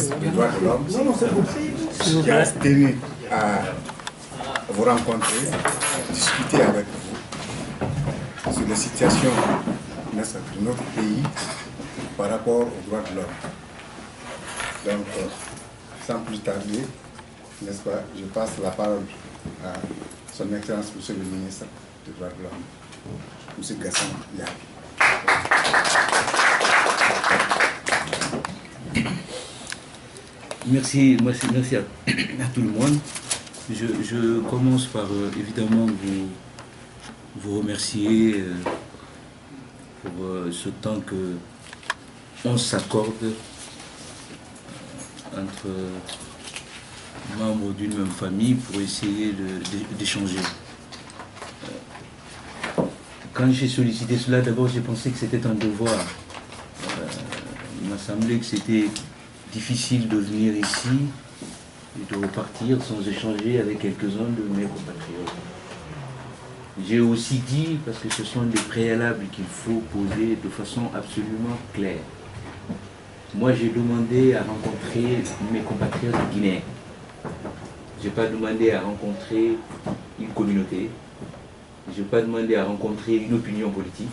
des droits de l'homme qui a tenu à vous rencontrer, à discuter avec vous sur la situation de notre pays par rapport aux droits de l'homme. Donc, sans plus tarder, n'est-ce pas, je passe la parole à son Excellence, Monsieur le ministre des droits de l'homme, Monsieur Gaston Yabi. Merci à tout le monde. Je commence par évidemment vous remercier pour ce temps que on s'accorde entre membres d'une même famille pour essayer d'échanger. Quand j'ai sollicité cela, d'abord j'ai pensé que c'était un devoir. Il m'a semblé que c'était difficile de venir ici et de repartir sans échanger avec quelques-uns de mes compatriotes. J'ai aussi dit, parce que ce sont des préalables qu'il faut poser de façon absolument claire. Moi, j'ai demandé à rencontrer mes compatriotes guinéens. Je n'ai pas demandé à rencontrer une communauté. Je n'ai pas demandé à rencontrer une opinion politique.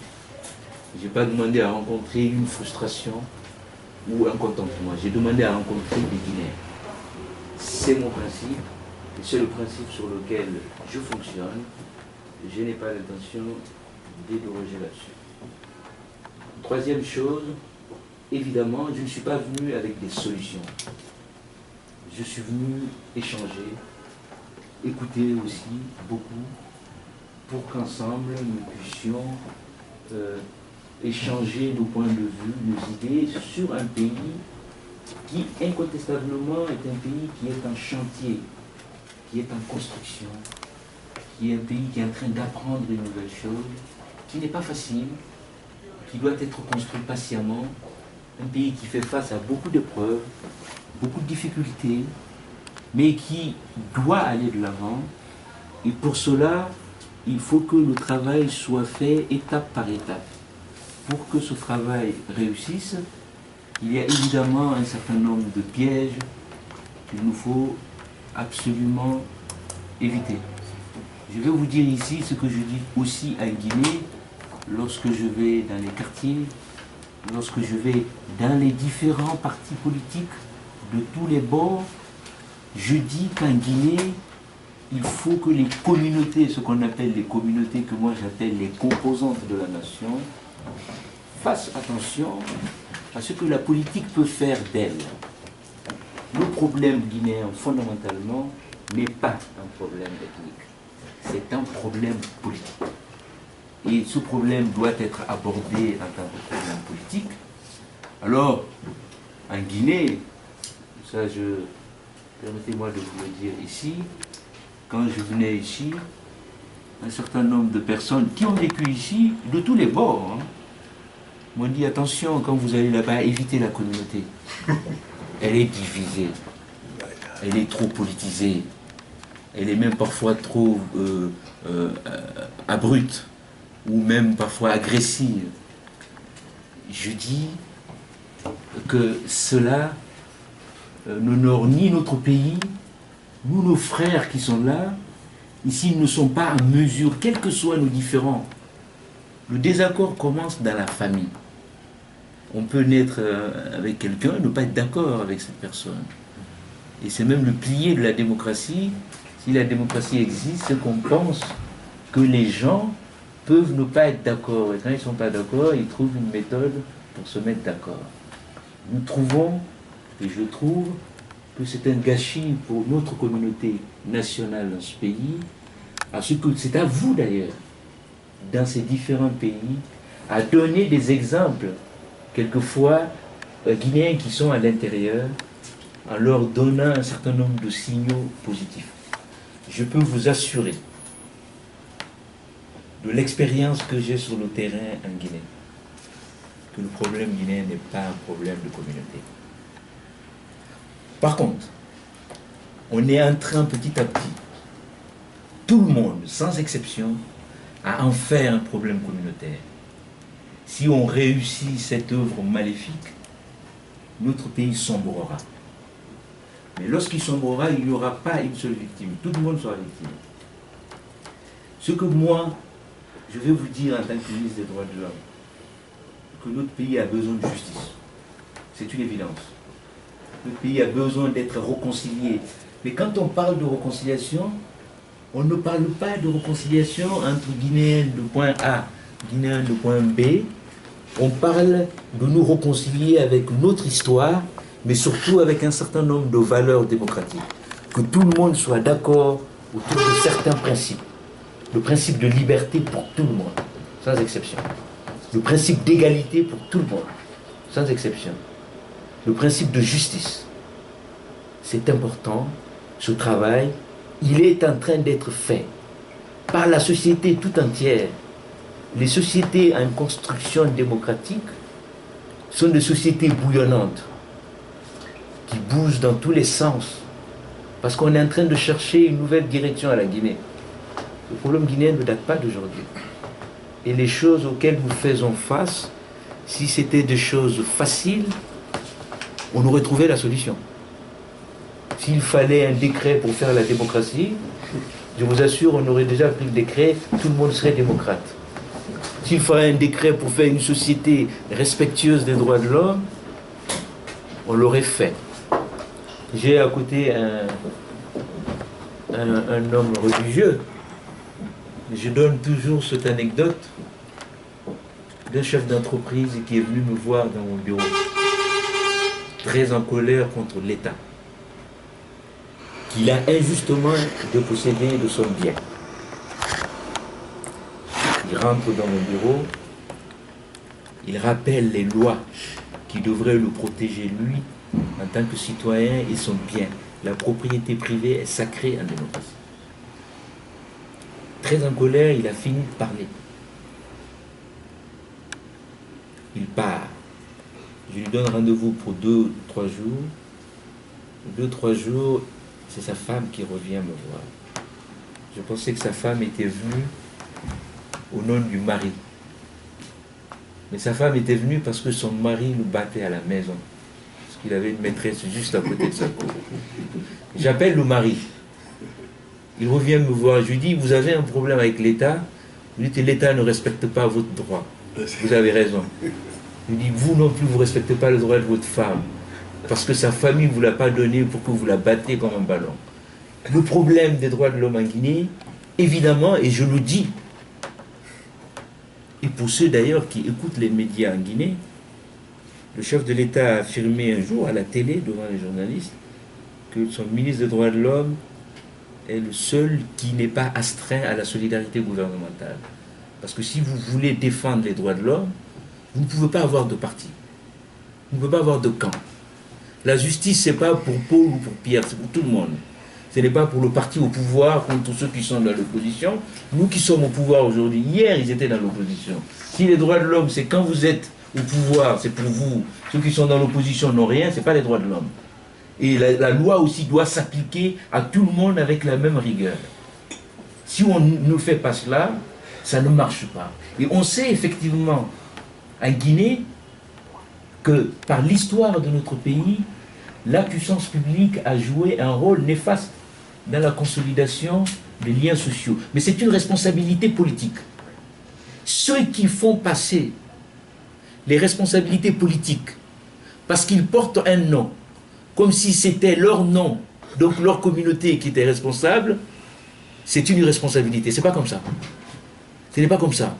Je n'ai pas demandé à rencontrer une frustration ou un contentement. J'ai demandé à rencontrer des Guinéens. C'est mon principe, et c'est le principe sur lequel je fonctionne. Je n'ai pas l'intention d'édoroger là-dessus. Troisième chose, évidemment, je ne suis pas venu avec des solutions. Je suis venu échanger, écouter aussi beaucoup, pour qu'ensemble nous puissions échanger nos points de vue, nos idées sur un pays qui incontestablement est un pays qui est en chantier, qui est en construction, qui est un pays qui est en train d'apprendre une nouvelle chose, qui n'est pas facile, qui doit être construit patiemment, un pays qui fait face à beaucoup d'épreuves, beaucoup de difficultés, mais qui doit aller de l'avant. Et pour cela, il faut que le travail soit fait étape par étape. Pour que ce travail réussisse, il y a évidemment un certain nombre de pièges qu'il nous faut absolument éviter. Je vais vous dire ici ce que je dis aussi en Guinée, lorsque je vais dans les quartiers, lorsque je vais dans les différents partis politiques de tous les bords. Je dis qu'en Guinée, il faut que les communautés, ce qu'on appelle les communautés, que moi j'appelle les composantes de la nation, fassent attention à ce que la politique peut faire d'elle. Le problème guinéen, fondamentalement, n'est pas un problème ethnique. C'est un problème politique. Et ce problème doit être abordé en tant que problème politique. Alors, en Guinée, ça permettez-moi de vous le dire ici, quand je venais ici, un certain nombre de personnes qui ont vécu ici, de tous les bords, m'ont dit attention, quand vous allez là-bas, évitez la communauté. Elle est divisée, elle est trop politisée, elle est même parfois trop abrupte, ou même parfois agressive. Je dis que cela n'honore ni notre pays, nous, nos frères qui sont là, ici, ne sont pas en mesure, quels que soient nos différends. Le désaccord commence dans la famille. On peut naître avec quelqu'un et ne pas être d'accord avec cette personne. Et c'est même le pilier de la démocratie. Si la démocratie existe, c'est qu'on pense que les gens peuvent ne pas être d'accord. Et quand ils ne sont pas d'accord, ils trouvent une méthode pour se mettre d'accord. Nous trouvons, et je trouve, que c'est un gâchis pour notre communauté nationale dans ce pays, parce que c'est à vous d'ailleurs, dans ces différents pays, à donner des exemples, quelquefois guinéens qui sont à l'intérieur, en leur donnant un certain nombre de signaux positifs. Je peux vous assurer de l'expérience que j'ai sur le terrain en Guinée, que le problème guinéen n'est pas un problème de communauté. Par contre, on est en train petit à petit, tout le monde, sans exception, à en faire un problème communautaire. Si on réussit cette œuvre maléfique, notre pays sombrera. Mais lorsqu'ils sont moraux, il n'y aura pas une seule victime. Tout le monde sera victime. Ce que moi, je vais vous dire en tant que ministre des droits de l'homme, que notre pays a besoin de justice. C'est une évidence. Notre pays a besoin d'être réconcilié. Mais quand on parle de réconciliation, on ne parle pas de réconciliation entre Guinéens de point A, Guinéens de point B. On parle de nous réconcilier avec notre histoire, mais surtout avec un certain nombre de valeurs démocratiques. Que tout le monde soit d'accord autour de certains principes. Le principe de liberté pour tout le monde, sans exception. Le principe d'égalité pour tout le monde, sans exception. Le principe de justice. C'est important, ce travail, il est en train d'être fait par la société tout entière. Les sociétés en construction démocratique sont des sociétés bouillonnantes, qui bougent dans tous les sens, parce qu'on est en train de chercher une nouvelle direction à la Guinée. Le problème guinéen ne date pas d'aujourd'hui. Et les choses auxquelles nous faisons face, si c'était des choses faciles, on aurait trouvé la solution. S'il fallait un décret pour faire la démocratie, je vous assure, on aurait déjà pris le décret, tout le monde serait démocrate. S'il fallait un décret pour faire une société respectueuse des droits de l'homme, on l'aurait fait. J'ai à côté un homme religieux. Je donne toujours cette anecdote d'un chef d'entreprise qui est venu me voir dans mon bureau, très en colère contre l'État, qu'il a injustement dépossédé de son bien. Il rentre dans mon bureau, il rappelle les lois qui devraient le protéger lui en tant que citoyen et son bien. La propriété privée est sacrée en démocratie. Très en colère, il a fini de parler. Il part. Je lui donne rendez-vous pour 2-3 jours. 2-3 jours, c'est sa femme qui revient me voir. Je pensais que sa femme était venue au nom du mari. Mais sa femme était venue parce que son mari le battait à la maison. Parce qu'il avait une maîtresse juste à côté de sa cour. J'appelle le mari. Il revient me voir. Je lui dis, vous avez un problème avec l'État. Il dit, l'État ne respecte pas votre droit. Vous avez raison. Il dit, vous non plus, vous ne respectez pas le droit de votre femme. Parce que sa famille ne vous l'a pas donné pour que vous la battez comme un ballon. Le problème des droits de l'homme en Guinée, évidemment, et je le dis, et pour ceux d'ailleurs qui écoutent les médias en Guinée, le chef de l'État a affirmé un jour à la télé, devant les journalistes, que son ministre des droits de l'homme est le seul qui n'est pas astreint à la solidarité gouvernementale. Parce que si vous voulez défendre les droits de l'homme, vous ne pouvez pas avoir de parti. Vous ne pouvez pas avoir de camp. La justice, ce n'est pas pour Paul ou pour Pierre, c'est pour tout le monde. Ce n'est pas pour le parti au pouvoir contre ceux qui sont dans l'opposition. Nous qui sommes au pouvoir aujourd'hui, hier ils étaient dans l'opposition. Si les droits de l'homme, c'est quand vous êtes au pouvoir, c'est pour vous. Ceux qui sont dans l'opposition n'ont rien, ce n'est pas les droits de l'homme. Et la loi aussi doit s'appliquer à tout le monde avec la même rigueur. Si on ne fait pas cela, ça ne marche pas. Et on sait effectivement, en Guinée, que par l'histoire de notre pays, la puissance publique a joué un rôle néfaste dans la consolidation des liens sociaux. Mais c'est une responsabilité politique. Ceux qui font passer les responsabilités politiques, parce qu'ils portent un nom, comme si c'était leur nom, donc leur communauté qui était responsable, c'est une irresponsabilité. C'est pas comme ça. Ce n'est pas comme ça.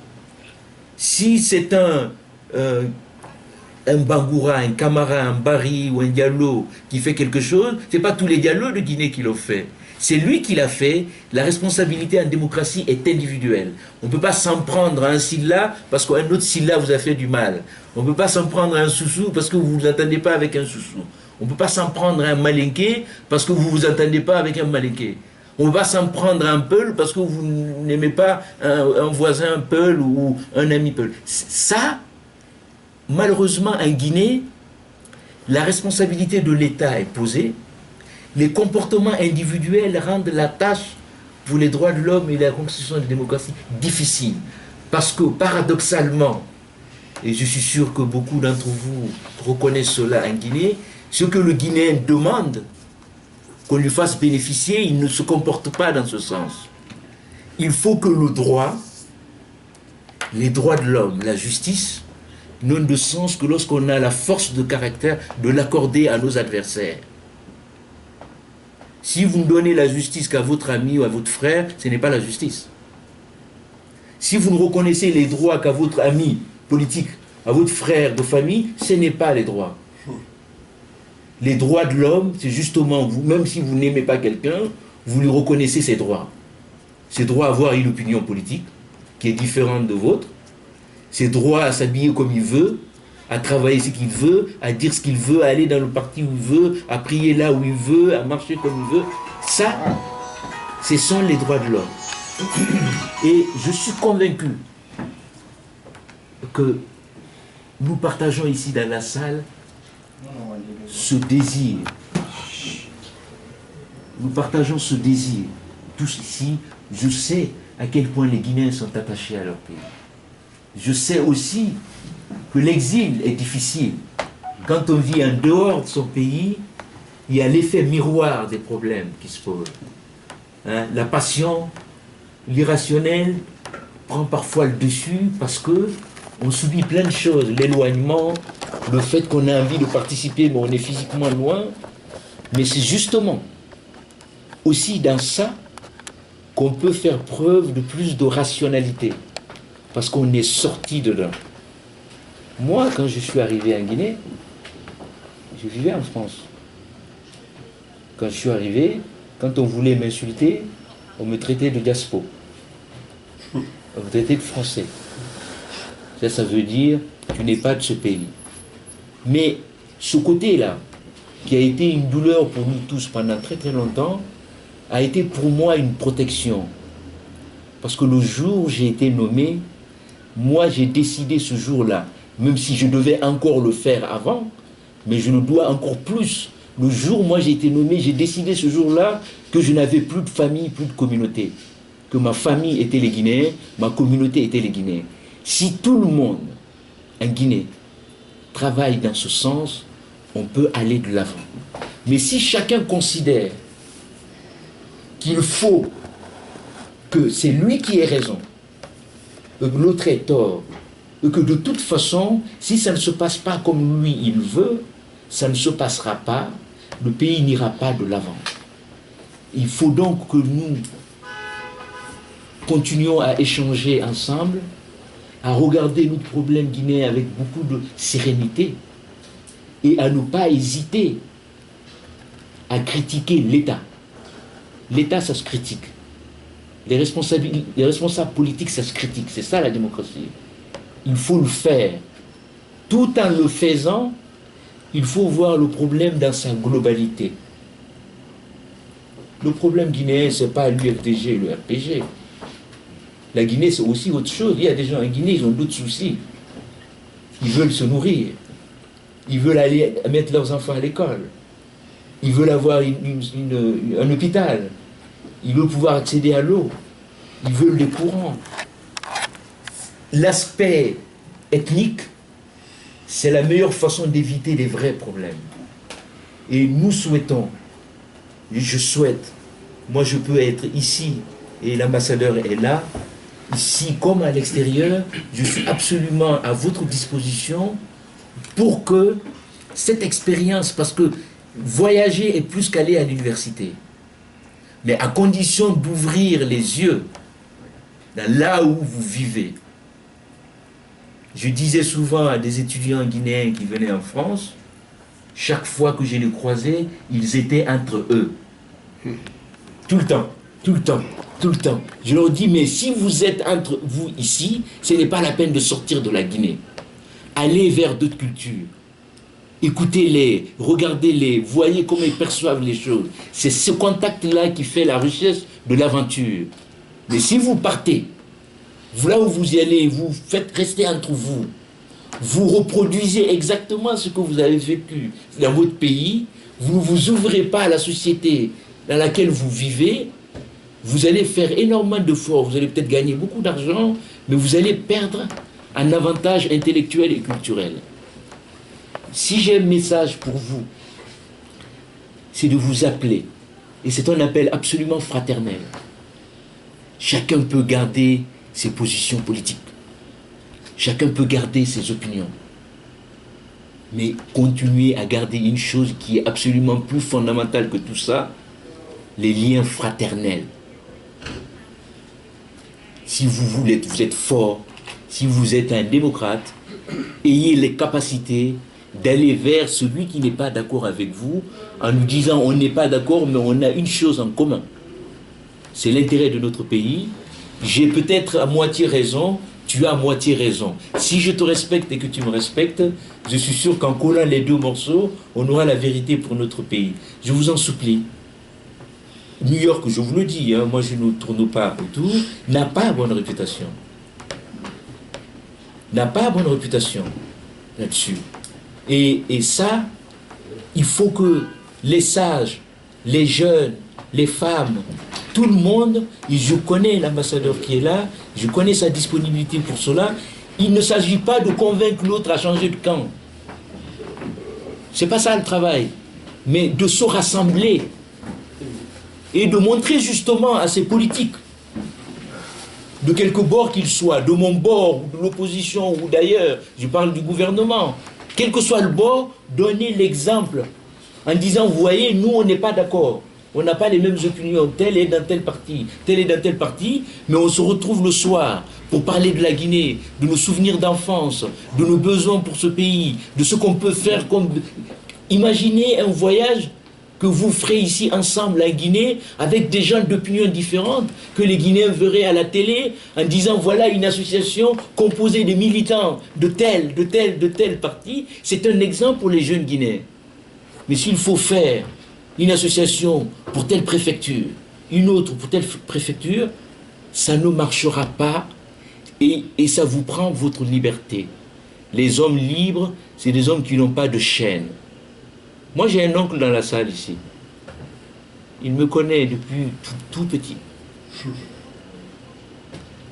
Si c'est un Bangoura, un Camara, un Bari ou un Diallo qui fait quelque chose, ce n'est pas tous les Diallos de Guinée qui l'ont fait. C'est lui qui l'a fait. La responsabilité en démocratie est individuelle. On ne peut pas s'en prendre à un Silla parce qu'un autre Silla vous a fait du mal. On ne peut pas s'en prendre à un Soussou parce que vous ne vous entendez pas avec un Soussou. On ne peut pas s'en prendre à un Malinké parce que vous ne vous entendez pas avec un Malinké. On ne peut pas s'en prendre à un Peul parce que vous n'aimez pas un voisin Peul ou un ami Peul. Ça, malheureusement, en Guinée, la responsabilité de l'État est posée. Les comportements individuels rendent la tâche pour les droits de l'homme et la constitution de la démocratie difficile. Parce que, paradoxalement, et je suis sûr que beaucoup d'entre vous reconnaissent cela en Guinée, ce que le Guinéen demande, qu'on lui fasse bénéficier, il ne se comporte pas dans ce sens. Il faut que le droit, les droits de l'homme, la justice, n'ont de sens que lorsqu'on a la force de caractère de l'accorder à nos adversaires. Si vous ne donnez la justice qu'à votre ami ou à votre frère, ce n'est pas la justice. Si vous ne reconnaissez les droits qu'à votre ami politique, à votre frère de famille, ce n'est pas les droits. Les droits de l'homme, c'est justement vous, même si vous n'aimez pas quelqu'un, vous lui reconnaissez ses droits. Ses droits à avoir une opinion politique qui est différente de vôtre, ses droits à s'habiller comme il veut, à travailler ce qu'il veut, à dire ce qu'il veut, à aller dans le parti où il veut, à prier là où il veut, à marcher comme il veut. Ça, ce sont les droits de l'homme. Et je suis convaincu que nous partageons ici dans la salle ce désir. Nous partageons ce désir. Tous ici, je sais à quel point les Guinéens sont attachés à leur pays. Je sais aussi que l'exil est difficile. Quand on vit en dehors de son pays, il y a l'effet miroir des problèmes qui se posent. Hein, la passion, l'irrationnel prend parfois le dessus parce que on subit plein de choses. L'éloignement, le fait qu'on a envie de participer, mais on est physiquement loin. Mais c'est justement aussi dans ça qu'on peut faire preuve de plus de rationalité. Parce qu'on est sorti de là. Moi, quand je suis arrivé en Guinée, je vivais en France. Quand je suis arrivé, quand on voulait m'insulter, on me traitait de diaspo. On me traitait de français. Ça veut dire, tu n'es pas de ce pays. Mais ce côté-là, qui a été une douleur pour nous tous pendant très très longtemps, a été pour moi une protection. Parce que le jour où j'ai été nommé, moi j'ai décidé ce jour-là, même si je devais encore le faire avant, mais je le dois encore plus. Le jour où moi j'ai été nommé, j'ai décidé ce jour-là que je n'avais plus de famille, plus de communauté. Que ma famille était les Guinéens, ma communauté était les Guinéens. Si tout le monde en Guinée travaille dans ce sens, on peut aller de l'avant. Mais si chacun considère qu'il faut que c'est lui qui ait raison, que l'autre ait tort, et que de toute façon, si ça ne se passe pas comme lui il veut, ça ne se passera pas, le pays n'ira pas de l'avant. Il faut donc que nous continuions à échanger ensemble, à regarder nos problèmes guinéens avec beaucoup de sérénité et à ne pas hésiter à critiquer l'État. L'État, ça se critique. Les responsables politiques, ça se critique. C'est ça la démocratie. Il faut le faire. Tout en le faisant, il faut voir le problème dans sa globalité. Le problème guinéen, ce n'est pas l'UFDG et le RPG. La Guinée, c'est aussi autre chose. Il y a des gens en Guinée, ils ont d'autres soucis. Ils veulent se nourrir. Ils veulent aller mettre leurs enfants à l'école. Ils veulent avoir un hôpital. Ils veulent pouvoir accéder à l'eau. Ils veulent des courants. L'aspect ethnique, c'est la meilleure façon d'éviter les vrais problèmes. Et nous souhaitons, je souhaite, moi je peux être ici, et l'ambassadeur est là, ici comme à l'extérieur, je suis absolument à votre disposition pour que cette expérience, parce que voyager est plus qu'aller à l'université, mais à condition d'ouvrir les yeux dans là où vous vivez. Je disais souvent à des étudiants guinéens qui venaient en France, chaque fois que je les croisais, ils étaient entre eux. Tout le temps, tout le temps, tout le temps. Je leur dis, mais si vous êtes entre vous ici, ce n'est pas la peine de sortir de la Guinée. Allez vers d'autres cultures. Écoutez-les, regardez-les, voyez comment ils perçoivent les choses. C'est ce contact-là qui fait la richesse de l'aventure. Mais si vous partez, là où vous y allez, vous faites rester entre vous, vous reproduisez exactement ce que vous avez vécu dans votre pays, vous ne vous ouvrez pas à la société dans laquelle vous vivez, vous allez faire énormément d'efforts, vous allez peut-être gagner beaucoup d'argent, mais vous allez perdre un avantage intellectuel et culturel. Si j'ai un message pour vous, c'est de vous appeler Et c'est un appel absolument fraternel. Chacun peut garder ses positions politiques. Chacun peut garder ses opinions. Mais continuer à garder une chose qui est absolument plus fondamentale que tout ça, les liens fraternels. Si vous êtes fort, si vous êtes un démocrate, ayez les capacités d'aller vers celui qui n'est pas d'accord avec vous en nous disant on n'est pas d'accord mais on a une chose en commun. C'est l'intérêt de notre pays. J'ai peut-être à moitié raison, tu as à moitié raison. Si je te respecte et que tu me respectes, je suis sûr qu'en collant les deux morceaux, on aura la vérité pour notre pays. Je vous en supplie. New York, je vous le dis, hein, moi je ne tourne pas autour, n'a pas bonne réputation. N'a pas bonne réputation là-dessus. Et ça, il faut que les sages, les jeunes, les femmes, tout le monde, et je connais l'ambassadeur qui est là, je connais sa disponibilité pour cela, il ne s'agit pas de convaincre l'autre à changer de camp. C'est pas ça le travail, mais de se rassembler et de montrer justement à ces politiques, de quelque bord qu'ils soient, de mon bord, ou de l'opposition, ou d'ailleurs, je parle du gouvernement, quel que soit le bord, donner l'exemple en disant, vous voyez, nous on n'est pas d'accord, on n'a pas les mêmes opinions, tel est dans tel parti, tel est dans tel parti, mais on se retrouve le soir pour parler de la Guinée, de nos souvenirs d'enfance, de nos besoins pour ce pays, de ce qu'on peut faire comme... Imaginez un voyage que vous ferez ici ensemble en Guinée avec des gens d'opinions différentes que les Guinéens verraient à la télé en disant voilà une association composée de militants de tel parti. C'est un exemple pour les jeunes Guinéens. Mais s'il faut faire une association pour telle préfecture, une autre pour telle préfecture, ça ne marchera pas et ça vous prend votre liberté. Les hommes libres, c'est des hommes qui n'ont pas de chaîne. Moi, j'ai un oncle dans la salle ici. Il me connaît depuis tout petit.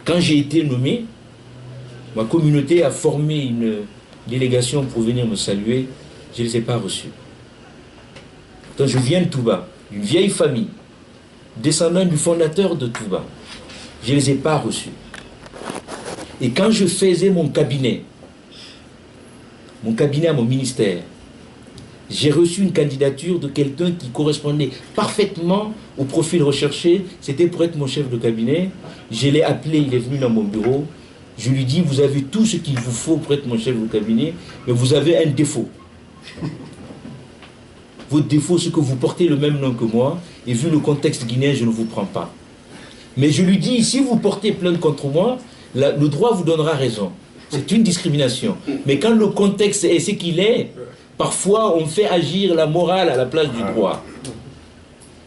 Quand j'ai été nommé, ma communauté a formé une délégation pour venir me saluer. Je ne les ai pas reçus. Donc, je viens de Touba, d'une vieille famille, descendant du fondateur de Touba. Je ne les ai pas reçus. Et quand je faisais mon cabinet à mon ministère, j'ai reçu une candidature de quelqu'un qui correspondait parfaitement au profil recherché. C'était pour être mon chef de cabinet. Je l'ai appelé, il est venu dans mon bureau. Je lui dis, vous avez tout ce qu'il vous faut pour être mon chef de cabinet, mais vous avez un défaut. Votre défaut, c'est que vous portez le même nom que moi, et vu le contexte guinéen, je ne vous prends pas. Mais je lui dis, si vous portez plainte contre moi, le droit vous donnera raison. C'est une discrimination. Mais quand le contexte est ce qu'il est, parfois, on fait agir la morale à la place du droit.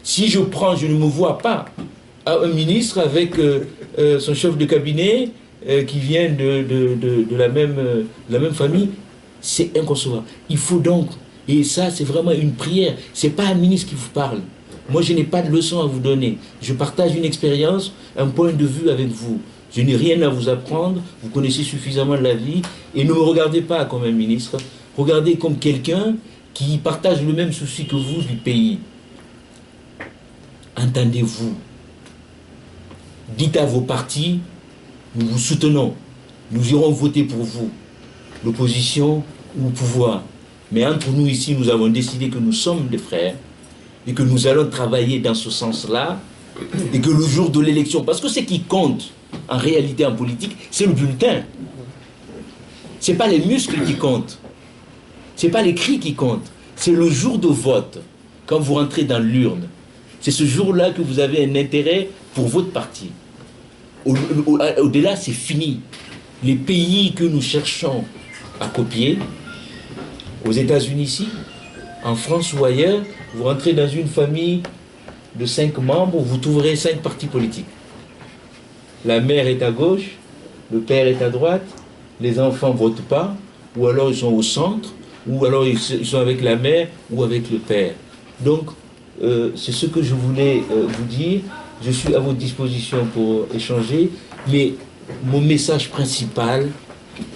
Si je ne me vois pas à un ministre avec son chef de cabinet qui vient de la même famille, c'est inconcevable. Il faut donc, et ça c'est vraiment une prière, c'est pas un ministre qui vous parle. Moi je n'ai pas de leçon à vous donner. Je partage une expérience, un point de vue avec vous. Je n'ai rien à vous apprendre, vous connaissez suffisamment la vie, et ne me regardez pas comme un ministre. Regardez comme quelqu'un qui partage le même souci que vous du pays. Entendez-vous. Dites à vos partis, nous vous soutenons. Nous irons voter pour vous. L'opposition ou le pouvoir. Mais entre nous ici, nous avons décidé que nous sommes des frères et que nous allons travailler dans ce sens-là et que le jour de l'élection, parce que ce qui compte en réalité en politique, c'est le bulletin. Ce n'est pas les muscles qui comptent. Ce n'est pas les cris qui comptent, c'est le jour de vote, quand vous rentrez dans l'urne. C'est ce jour-là que vous avez un intérêt pour votre parti. Au-delà, c'est fini. Les pays que nous cherchons à copier, aux États-Unis ici, en France ou ailleurs, vous rentrez dans une famille de 5 membres, vous trouverez 5 partis politiques. La mère est à gauche, le père est à droite, les enfants ne votent pas, ou alors ils sont au centre, ou alors ils sont avec la mère ou avec le père. Donc, c'est ce que je voulais vous dire. Je suis à votre disposition pour échanger, mais mon message principal,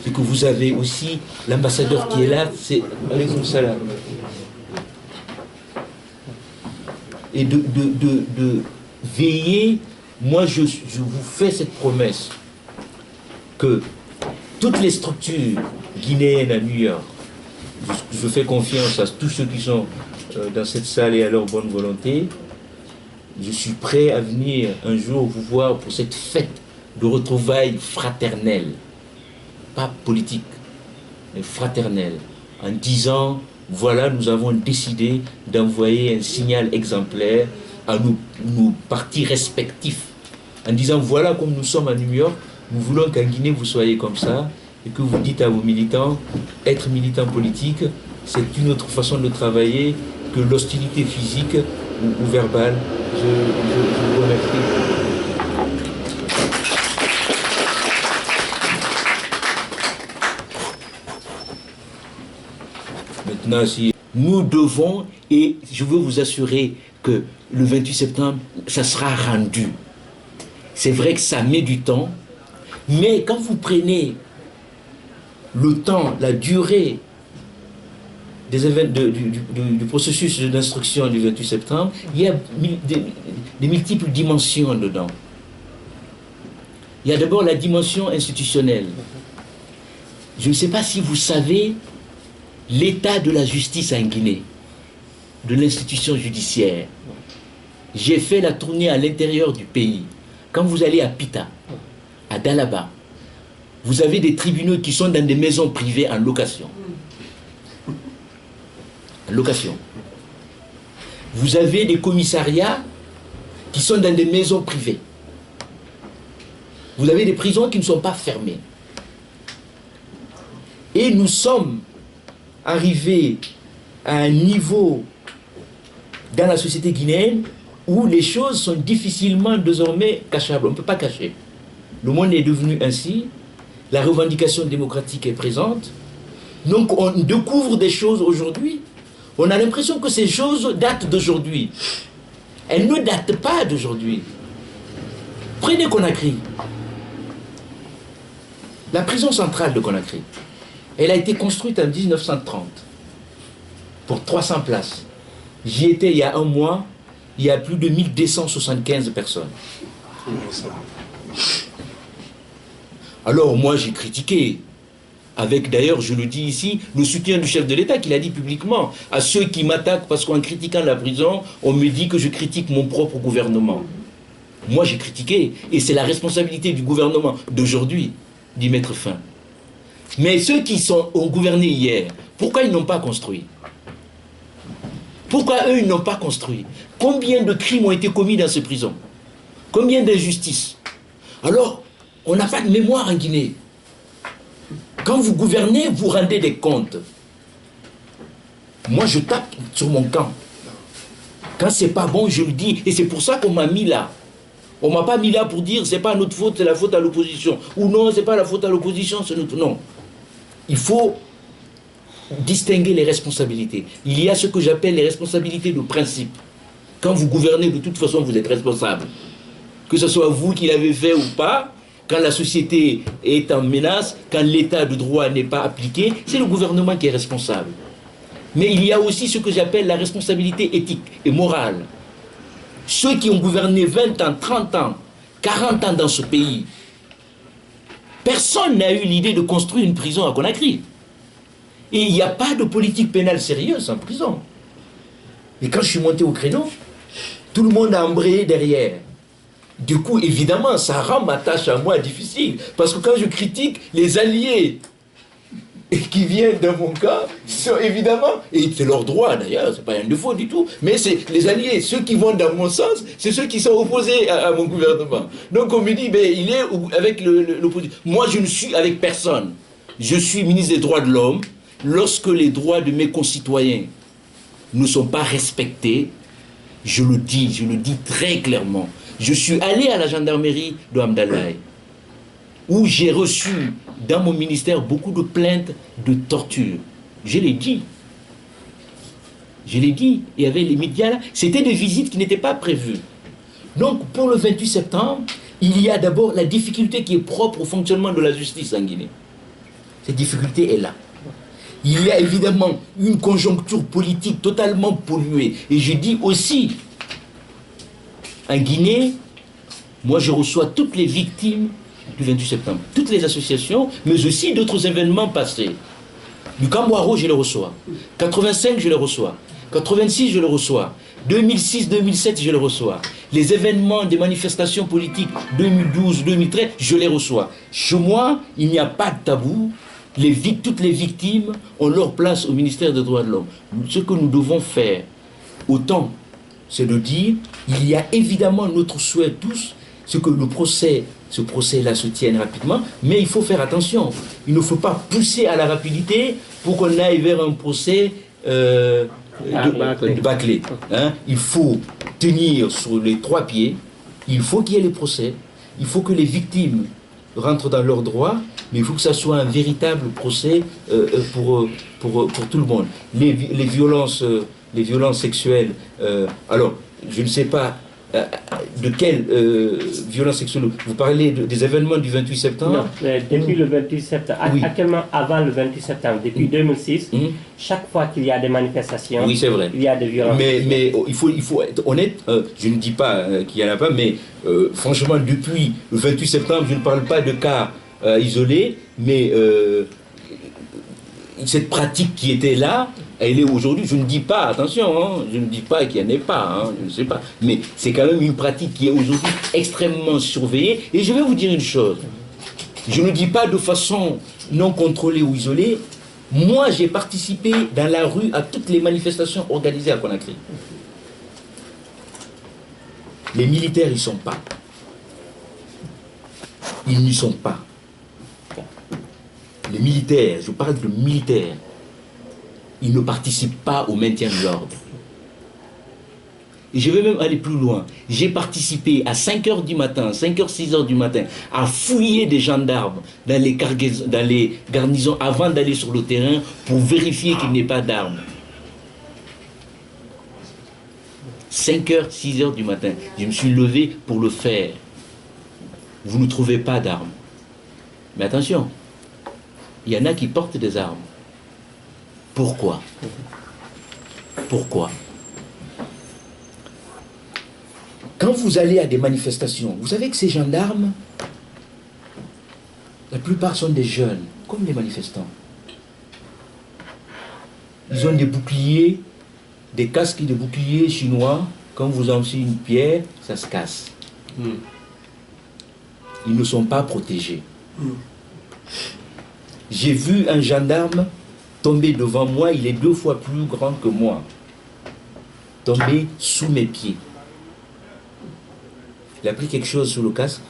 c'est que vous avez aussi l'ambassadeur qui est là, c'est Alaykoum Salam. et de veiller. Moi, je vous fais cette promesse que toutes les structures guinéennes à New York, je fais confiance à tous ceux qui sont dans cette salle et à leur bonne volonté. Je suis prêt à venir un jour vous voir pour cette fête de retrouvailles fraternelles, pas politique, mais fraternelle, en disant, voilà, nous avons décidé d'envoyer un signal exemplaire à nos partis respectifs, en disant, voilà, comme nous sommes à New York, nous voulons qu'en Guinée, vous soyez comme ça, et que vous dites à vos militants, être militant politique, c'est une autre façon de travailler que l'hostilité physique ou verbale. Je vous remercie. Maintenant, si nous devons, et je veux vous assurer que le 28 septembre, ça sera rendu. C'est vrai que ça met du temps, mais quand vous prenez le temps, la durée du processus d'instruction du 28 septembre, il y a des multiples dimensions dedans. Il y a d'abord la dimension institutionnelle. Je ne sais pas si vous savez l'état de la justice en Guinée, de l'institution judiciaire. J'ai fait la tournée à l'intérieur du pays. Quand vous allez à Pita, à Dalaba, vous avez des tribunaux qui sont dans des maisons privées en location. En location. Vous avez des commissariats qui sont dans des maisons privées. Vous avez des prisons qui ne sont pas fermées. Et nous sommes arrivés à un niveau dans la société guinéenne où les choses sont difficilement désormais cachables. On ne peut pas cacher. Le monde est devenu ainsi. La revendication démocratique est présente. Donc on découvre des choses aujourd'hui. On a l'impression que ces choses datent d'aujourd'hui. Elles ne datent pas d'aujourd'hui. Prenez Conakry. La prison centrale de Conakry. Elle a été construite en 1930 pour 300 places. J'y étais il y a un mois, il y a plus de 1275 personnes. Alors moi j'ai critiqué, avec d'ailleurs, je le dis ici, le soutien du chef de l'État qui l'a dit publiquement, à ceux qui m'attaquent parce qu'en critiquant la prison, on me dit que je critique mon propre gouvernement. Moi j'ai critiqué, et c'est la responsabilité du gouvernement d'aujourd'hui d'y mettre fin. Mais ceux qui ont gouverné hier, pourquoi ils n'ont pas construit? Pourquoi eux, ils n'ont pas construit? Combien de crimes ont été commis dans ces prisons? Combien d'injustices? Alors, on n'a pas de mémoire en Guinée. Quand vous gouvernez, vous rendez des comptes. Moi, je tape sur mon camp. Quand c'est pas bon, je le dis. Et c'est pour ça qu'on m'a mis là. On m'a pas mis là pour dire c'est pas notre faute, c'est la faute à l'opposition. Ou non, c'est pas la faute à l'opposition, c'est notre... Non. Il faut distinguer les responsabilités. Il y a ce que j'appelle les responsabilités de principe. Quand vous gouvernez, de toute façon, vous êtes responsable. Que ce soit vous qui l'avez fait ou pas, quand la société est en menace, quand l'état de droit n'est pas appliqué, c'est le gouvernement qui est responsable. Mais il y a aussi ce que j'appelle la responsabilité éthique et morale. Ceux qui ont gouverné 20 ans, 30 ans, 40 ans dans ce pays, personne n'a eu l'idée de construire une prison à Conakry. Et il n'y a pas de politique pénale sérieuse en prison. Et quand je suis monté au créneau, tout le monde a embrayé derrière. Du coup, évidemment, ça rend ma tâche à moi difficile. Parce que quand je critique les alliés qui viennent dans mon cas, sont évidemment, et c'est leur droit d'ailleurs, c'est pas un défaut du tout, mais c'est les alliés, ceux qui vont dans mon sens, c'est ceux qui sont opposés à mon gouvernement. Donc on me dit, ben, il est avec l'opposition. Moi, je ne suis avec personne. Je suis ministre des droits de l'homme. Lorsque les droits de mes concitoyens ne sont pas respectés, je le dis très clairement. Je suis allé à la gendarmerie de Hamdallah, où j'ai reçu dans mon ministère beaucoup de plaintes de torture. Je l'ai dit. Je l'ai dit. Il y avait les médias là. C'était des visites qui n'étaient pas prévues. Donc, pour le 28 septembre, il y a d'abord la difficulté qui est propre au fonctionnement de la justice en Guinée. Cette difficulté est là. Il y a évidemment une conjoncture politique totalement polluée. Et je dis aussi En Guinée, moi je reçois toutes les victimes du 28 septembre, toutes les associations, mais aussi d'autres événements passés. Du Camboiro, je le reçois. 85, je le reçois. 86, je le reçois. 2006, 2007, je le reçois. Les événements des manifestations politiques 2012, 2013, je les reçois. Chez moi, il n'y a pas de tabou. Toutes les victimes ont leur place au ministère des Droits de l'Homme. Ce que nous devons faire, autant, c'est de dire, il y a évidemment notre souhait tous, c'est que ce procès-là se tienne rapidement, mais il faut faire attention. Il ne faut pas pousser à la rapidité pour qu'on aille vers un procès bâclé. Hein? Il faut tenir sur les 3 pieds, il faut qu'il y ait les procès, il faut que les victimes rentrent dans leurs droits, mais il faut que ça soit un véritable procès pour tout le monde. Les violences sexuelles, alors, je ne sais pas de quelle violence sexuelle vous parlez, des événements du 28 septembre. Non, depuis le 28 septembre, oui. Actuellement avant le 28 septembre, depuis 2006, chaque fois qu'il y a des manifestations, oui, c'est vrai. Il y a des violences. Mais il faut être honnête, je ne dis pas qu'il n'y en a pas, mais franchement, depuis le 28 septembre, je ne parle pas de cas isolés, mais cette pratique qui était là, elle est aujourd'hui, je ne dis pas, attention, hein, je ne dis pas qu'il n'y en ait pas, hein, je ne sais pas, mais c'est quand même une pratique qui est aujourd'hui extrêmement surveillée. Et je vais vous dire une chose, je ne dis pas de façon non contrôlée ou isolée, moi j'ai participé dans la rue à toutes les manifestations organisées à Conakry. Les militaires, ils ne sont pas. Ils n'y sont pas. Les militaires, je parle de militaires, ils ne participent pas au maintien de l'ordre. Et je vais même aller plus loin. J'ai participé à 5h du matin, 5h, 6h du matin, à fouiller des gendarmes dans les garnisons avant d'aller sur le terrain pour vérifier qu'il n'y ait pas d'armes. 5h, 6h du matin. Je me suis levé pour le faire. Vous ne trouvez pas d'armes. Mais attention, il y en a qui portent des armes. Pourquoi? Pourquoi? Quand vous allez à des manifestations, vous savez que ces gendarmes, la plupart sont des jeunes, comme les manifestants. Ils ont des boucliers, des casques de boucliers chinois. Quand vous lancez une pierre, ça se casse. Ils ne sont pas protégés. J'ai vu un gendarme tomber devant moi, il est 2 fois plus grand que moi. Tomber sous mes pieds. Il a pris quelque chose sur le casque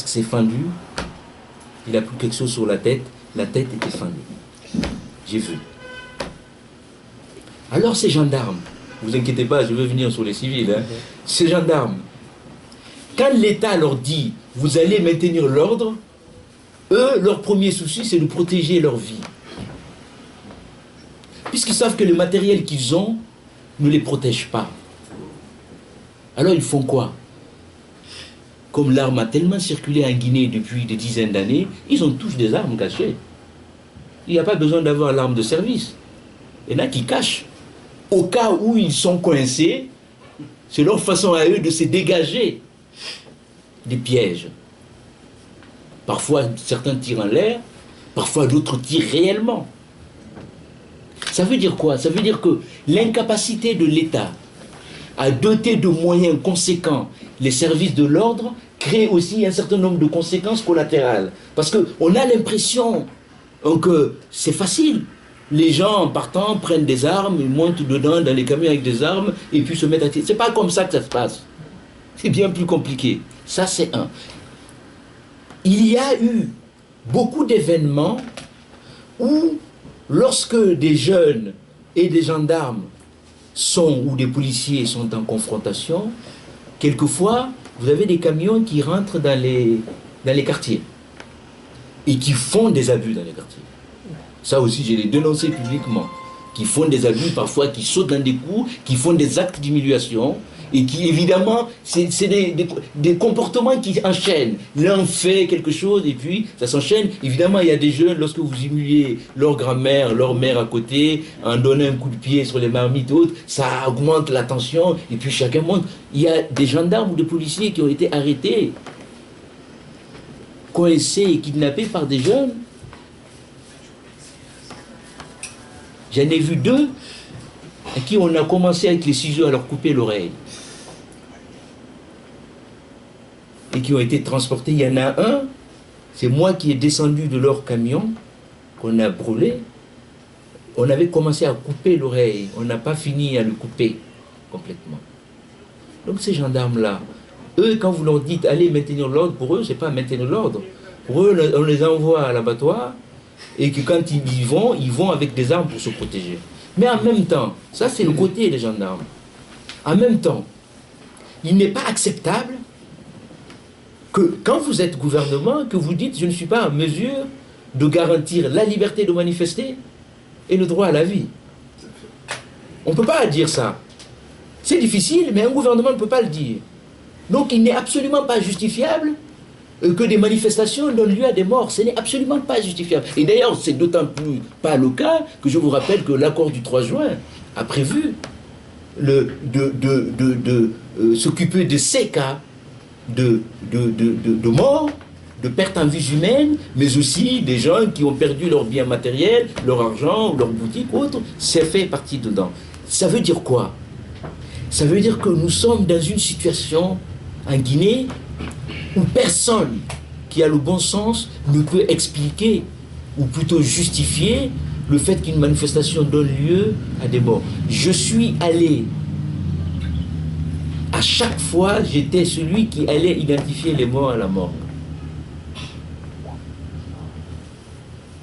s'est fendu, il a pris quelque chose sur la tête était fendue. J'ai vu. Alors ces gendarmes, ne vous inquiétez pas, je vais venir sur les civils, hein. Ces gendarmes, quand l'État leur dit, vous allez maintenir l'ordre, eux, leur premier souci, c'est de protéger leur vie. Puisqu'ils savent que le matériel qu'ils ont ne les protège pas. Alors ils font quoi? Comme l'arme a tellement circulé en Guinée depuis des dizaines d'années, ils ont tous des armes cachées. Il n'y a pas besoin d'avoir l'arme de service. Il y en a qui cachent. Au cas où ils sont coincés, c'est leur façon à eux de se dégager des pièges. Parfois, certains tirent en l'air, parfois d'autres tirent réellement. Ça veut dire quoi? Ça veut dire que l'incapacité de l'État à doter de moyens conséquents les services de l'ordre crée aussi un certain nombre de conséquences collatérales. Parce qu'on a l'impression que c'est facile. Les gens, en partant, prennent des armes, ils montent dedans dans les camions avec des armes, et puis se mettent à tirer. C'est pas comme ça que ça se passe. C'est bien plus compliqué. Ça, c'est un. Il y a eu beaucoup d'événements où, lorsque des jeunes et des gendarmes ou des policiers sont en confrontation, quelquefois, vous avez des camions qui rentrent dans les quartiers et qui font des abus dans les quartiers. Ça aussi, je l'ai dénoncé publiquement. qui font des abus parfois, qui sautent dans des coups, qui font des actes d'humiliation, et qui évidemment, c'est des comportements qui enchaînent. L'un fait quelque chose et puis ça s'enchaîne. Évidemment, il y a des jeunes, lorsque vous humiliez leur grand-mère, leur mère à côté, en donnant un coup de pied sur les marmites autres, ça augmente la tension et puis chacun monte. Il y a des gendarmes ou des policiers qui ont été arrêtés, coincés et kidnappés par des jeunes. J'en ai vu 2 à qui on a commencé avec les ciseaux à leur couper l'oreille. Et qui ont été transportés. Il y en a un, c'est moi qui ai descendu de leur camion, qu'on a brûlé. On avait commencé à couper l'oreille. On n'a pas fini à le couper complètement. Donc ces gendarmes-là, eux, quand vous leur dites allez maintenir l'ordre, pour eux, c'est pas maintenir l'ordre. Pour eux, on les envoie à l'abattoir et que quand ils vont avec des armes pour se protéger. Mais en même temps, ça c'est le côté des gendarmes. En même temps, il n'est pas acceptable que quand vous êtes gouvernement, que vous dites je ne suis pas en mesure de garantir la liberté de manifester et le droit à la vie. On ne peut pas dire ça. C'est difficile, mais un gouvernement ne peut pas le dire. Donc il n'est absolument pas justifiable que des manifestations donnent lieu à des morts. Ce n'est absolument pas justifiable. Et d'ailleurs, c'est d'autant plus pas le cas que je vous rappelle que l'accord du 3 juin a prévu s'occuper de ces cas de mort, de perte en vie humaine, mais aussi des gens qui ont perdu leurs biens matériels, leur argent, leur boutique, autre, c'est fait partie dedans. Ça veut dire quoi? Ça veut dire que nous sommes dans une situation en Guinée où personne qui a le bon sens ne peut expliquer, ou plutôt justifier, le fait qu'une manifestation donne lieu à des morts. Je suis allé à chaque fois, j'étais celui qui allait identifier les morts à la morgue.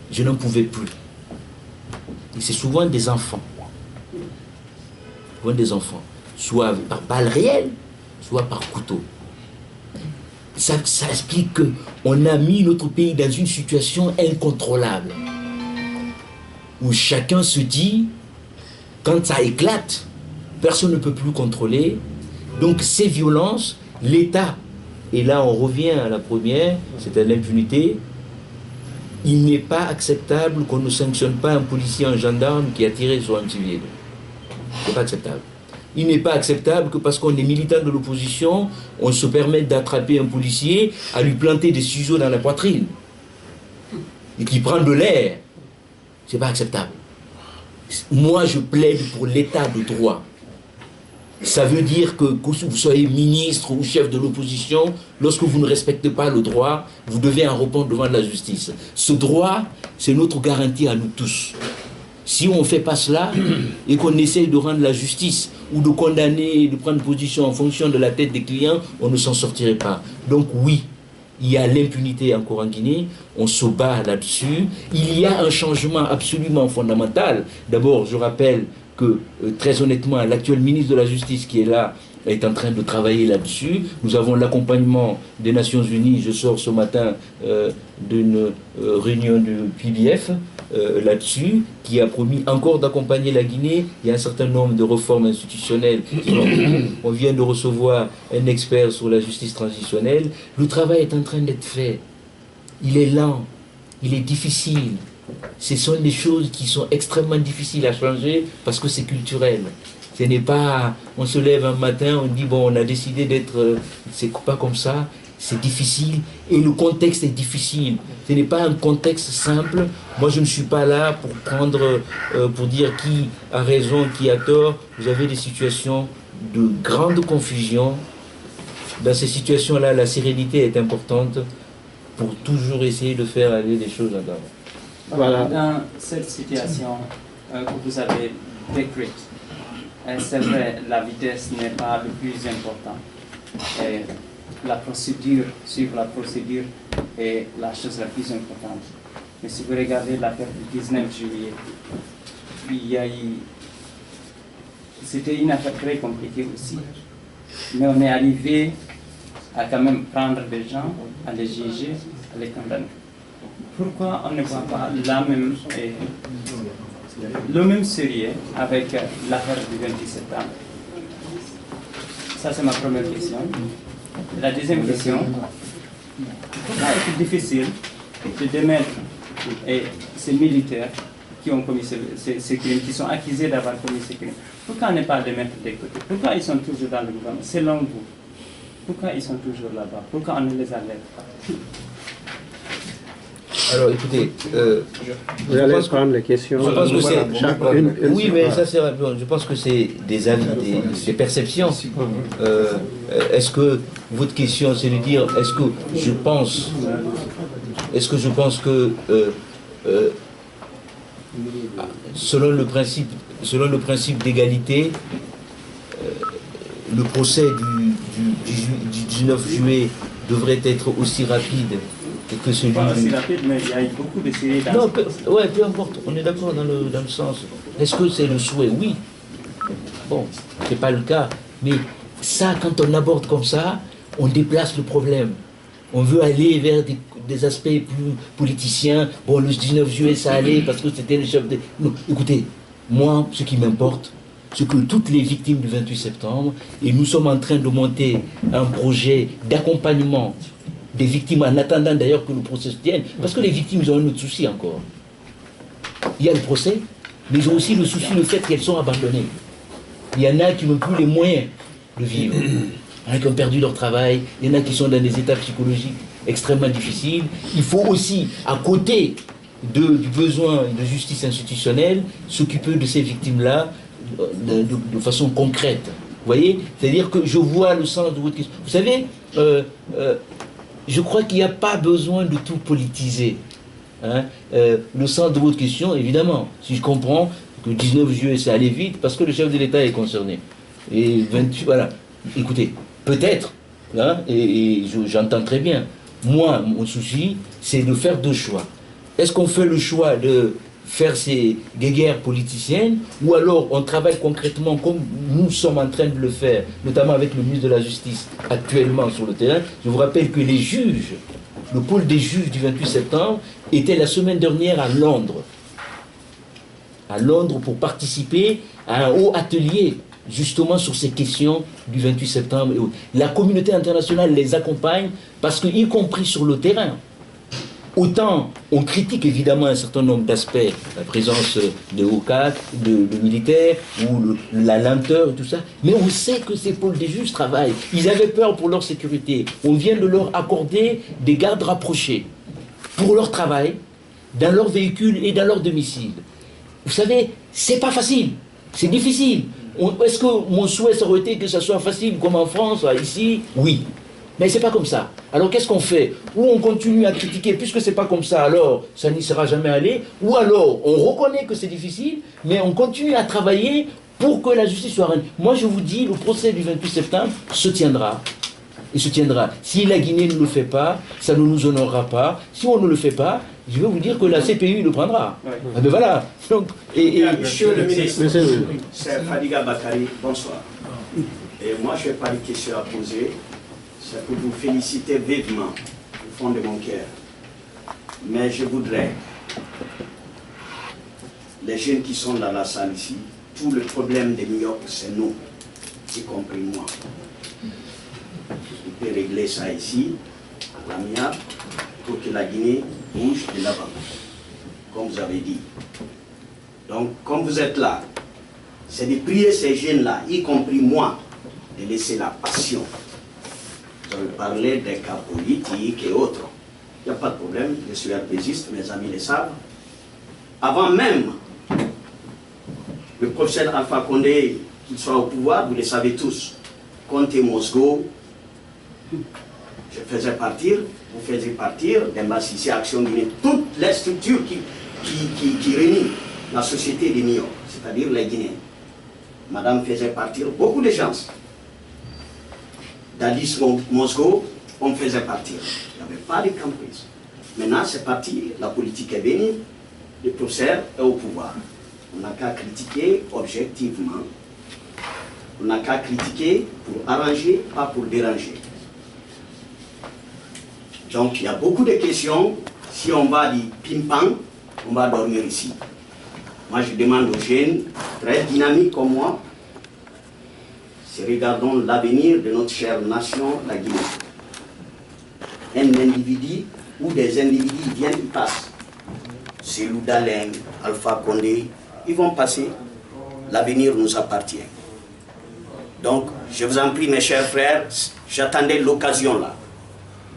Je n'en pouvais plus. Et c'est souvent des enfants. Souvent des enfants. Soit par balle réelle, soit par couteau. Ça explique qu'on a mis notre pays dans une situation incontrôlable. Où chacun se dit, quand ça éclate, personne ne peut plus contrôler. Donc ces violences, l'État, et là on revient à la première, c'est-à-dire l'impunité, il n'est pas acceptable qu'on ne sanctionne pas un policier, un gendarme qui a tiré sur un civil. C'est pas acceptable. Il n'est pas acceptable que parce qu'on est militant de l'opposition, on se permette d'attraper un policier, à lui planter des ciseaux dans la poitrine, et qu'il prend de l'air. C'est pas acceptable. Moi je plaide pour l'état de droit. Ça veut dire que vous soyez ministre ou chef de l'opposition, lorsque vous ne respectez pas le droit, vous devez en répondre devant la justice. Ce droit, c'est notre garantie à nous tous. Si on ne fait pas cela et qu'on essaye de rendre la justice ou de condamner, de prendre position en fonction de la tête des clients, on ne s'en sortirait pas. Donc oui, il y a l'impunité encore en Guinée, on se bat là-dessus. Il y a un changement absolument fondamental. D'abord, je rappelle que, très honnêtement, l'actuel ministre de la Justice qui est là est en train de travailler là-dessus. Nous avons l'accompagnement des Nations Unies. Je sors ce matin d'une réunion du PBF là-dessus, qui a promis encore d'accompagner la Guinée. Il y a un certain nombre de réformes institutionnelles. On vient de recevoir un expert sur la justice transitionnelle. Le travail est en train d'être fait. Il est lent, il est difficile. Ce sont des choses qui sont extrêmement difficiles à changer parce que c'est culturel. Ce n'est pas, on se lève un matin, on dit bon, on a décidé d'être, c'est pas comme ça, c'est difficile et le contexte est difficile. Ce n'est pas un contexte simple. Moi, je ne suis pas là pour prendre, pour dire qui a raison, qui a tort. Vous avez des situations de grande confusion. Dans ces situations-là, la sérénité est importante pour toujours essayer de faire aller les choses en avant. Voilà. Dans cette situation que vous avez décrite, c'est vrai, la vitesse n'est pas le plus important. Et la procédure, suivre la procédure est la chose la plus importante. Mais si vous regardez l'affaire du 19 juillet, il y a eu... C'était une affaire très compliquée aussi. Mais on est arrivé à quand même prendre des gens, à les juger, à les condamner. Pourquoi on ne voit pas la même le même sérieux avec l'affaire du 28 septembre? Ça, c'est ma première question. La deuxième question, pourquoi est-il difficile de démettre ces militaires qui ont commis ces crimes, qui sont accusés d'avoir commis ces crimes? Pourquoi ne pas les mettre de côté? Pourquoi ils sont toujours dans le gouvernement? Selon vous, pourquoi ils sont toujours là-bas? Pourquoi on ne les enlève pas? Alors écoutez, vous allez prendre les questions. Je pense que c'est. Oui, mais voilà. ça c'est. Je pense que c'est des avis, des perceptions. Est-ce que votre question, c'est de dire, est-ce que je pense que selon le principe d'égalité, le procès du 19 juillet devrait être aussi rapide que celui Pas aussi rapide, mais il y a eu beaucoup de séries dans Non, peu importe, on est d'accord dans le sens. Est-ce que c'est le souhait? Oui. Bon, c'est pas le cas. Mais ça, quand on aborde comme ça, on déplace le problème. On veut aller vers des aspects plus politiciens. Bon, le 19 juillet, ça allait parce que c'était le chef de... Non, écoutez, moi, ce qui m'importe, c'est que toutes les victimes du 28 septembre, et nous sommes en train de monter un projet d'accompagnement des victimes, en attendant d'ailleurs que le procès se tienne, parce que les victimes, ils ont un autre souci encore. Il y a le procès, mais ils ont aussi le souci, le fait qu'elles sont abandonnées. Il y en a qui n'ont plus les moyens de vivre. Il y en a qui ont perdu leur travail, il y en a qui sont dans des états psychologiques extrêmement difficiles. Il faut aussi, à côté du besoin de justice institutionnelle, s'occuper de ces victimes-là de façon concrète. Vous voyez? C'est-à-dire que je vois le sens de votre question. Vous savez, je crois qu'il n'y a pas besoin de tout politiser. Hein. Le sens de votre question, évidemment, si je comprends que le 19 juillet, ça allait vite, parce que le chef de l'État est concerné. Et 28, voilà. Écoutez, peut-être, hein, et j'entends très bien, moi, mon souci, c'est de faire deux choix. Est-ce qu'on fait le choix de faire ces guéguerres politiciennes, ou alors on travaille concrètement comme nous sommes en train de le faire, notamment avec le ministre de la Justice actuellement sur le terrain? Je vous rappelle que les juges, le pôle des juges du 28 septembre, était la semaine dernière à Londres pour participer à un haut atelier justement sur ces questions du 28 septembre. La communauté internationale les accompagne parce que, y compris sur le terrain, autant on critique évidemment un certain nombre d'aspects, la présence de OCAC, de militaires, ou la lenteur et tout ça, mais on sait que ces pôles des juges travaillent. Ils avaient peur pour leur sécurité. On vient de leur accorder des gardes rapprochés pour leur travail, dans leur véhicule et dans leur domicile. Vous savez, c'est pas facile, c'est difficile. Est-ce que mon souhait ça aurait été que ça soit facile comme en France, ici? Oui. Mais c'est pas comme ça. Alors qu'est-ce qu'on fait? Ou on continue à critiquer, puisque c'est pas comme ça, alors ça n'y sera jamais allé, ou alors on reconnaît que c'est difficile, mais on continue à travailler pour que la justice soit rendue. Moi je vous dis, le procès du 28 septembre se tiendra. Il se tiendra. Si la Guinée ne le fait pas, ça ne nous honorera pas. Si on ne le fait pas, je vais vous dire que la CPI le prendra. Oui. Ah ben voilà. Donc, Monsieur le ministre, c'est Fadiga Bakari, bonsoir. Et moi je n'ai pas de questions à poser. C'est pour vous féliciter vivement, au fond de mon cœur. Mais je voudrais, les jeunes qui sont dans la salle ici, tout le problème de New York, c'est nous, y compris moi. On peut régler ça ici, à l'amiable, pour que la Guinée bouge de l'avant, comme vous avez dit. Donc, comme vous êtes là, c'est de prier ces jeunes-là, y compris moi, de laisser la passion. Vous avez parlé des cas politiques et autres. Il n'y a pas de problème, je suis RPGiste, mes amis le savent. Avant même le professeur Alpha Condé qu'il soit au pouvoir, vous le savez tous, Conte Mosgo, je faisais partir, vous faisiez partir d'Embassy Action Guinée, toutes les structures qui réunissent la société des New York, c'est-à-dire les Guinéens. Madame faisait partir beaucoup de gens. D'Alice Mosgo, on faisait partir. Il n'y avait pas de campus. Maintenant, c'est parti, la politique est venue, le professeur est au pouvoir. On n'a qu'à critiquer objectivement. On n'a qu'à critiquer pour arranger, pas pour déranger. Donc, il y a beaucoup de questions. Si on va dire pim-pam, on va dormir ici. Moi, je demande aux jeunes, très dynamiques comme moi, c'est regardons l'avenir de notre chère nation, la Guinée. Un individu ou des individus viennent, ils passent. Cellou Dalein, Alpha Condé, ils vont passer. L'avenir nous appartient. Donc, je vous en prie, mes chers frères, j'attendais l'occasion là,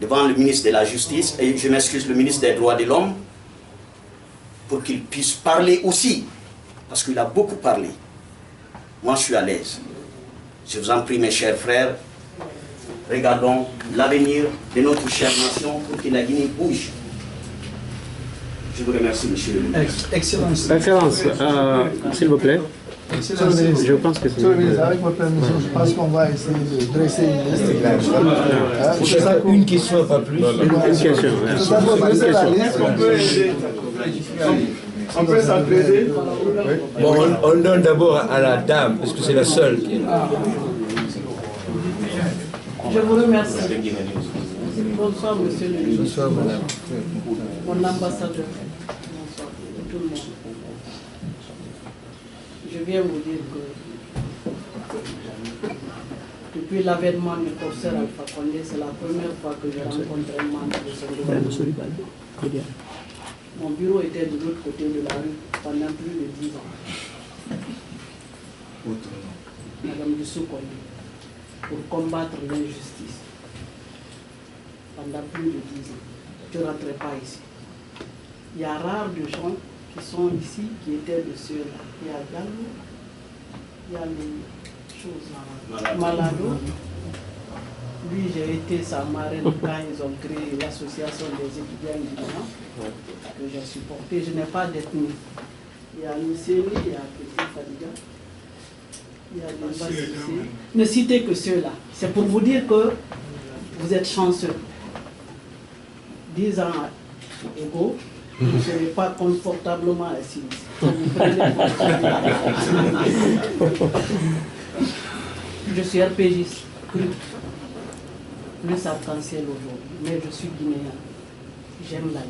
devant le ministre de la Justice, et je m'excuse, le ministre des Droits de l'Homme, pour qu'il puisse parler aussi, parce qu'il a beaucoup parlé. Moi, je suis à l'aise. Je vous en prie, mes chers frères, regardons l'avenir de notre chère nation pour que la Guinée bouge. Je vous remercie, monsieur le ministre. Excellence. Excellence, s'il vous plaît. Je pense que c'est... Avec votre permission, je pense qu'on va essayer de dresser une liste. Une question, pas plus. Une question. On peut s'apprêter. Bon, on donne d'abord à la dame, parce que c'est la seule qui est là. Je vous remercie. Bonsoir, monsieur le ministre. Bonsoir, madame. Mon ambassadeur. Bonsoir, tout le monde. Je viens vous dire que depuis l'avènement du professeur Alpha Condé, c'est la première fois que je rencontre un membre de son gouvernement. Mon bureau était de l'autre côté de la rue pendant plus de 10 ans. Madame Dussou Condé, pour combattre l'injustice. Pendant plus de 10 ans. Je ne rentrerai pas ici. Il y a rare de gens qui sont ici, qui étaient de ceux-là. Il y a Gallo, il y a les choses là. Malado. Lui, j'ai été sa marraine quand ils ont créé l'association des étudiants guinéens, que j'ai supporté. Je n'ai pas d'ethnie. Il y a Lucélie, il y a Petit Fadiga, il y a des Bassissés. Ne citez que ceux-là. C'est pour vous dire que vous êtes chanceux. 10 ans égaux, vous ne serez pas confortablement assis. Je suis RPGiste, plus arc-en-ciel aujourd'hui, mais je suis guinéen. J'aime la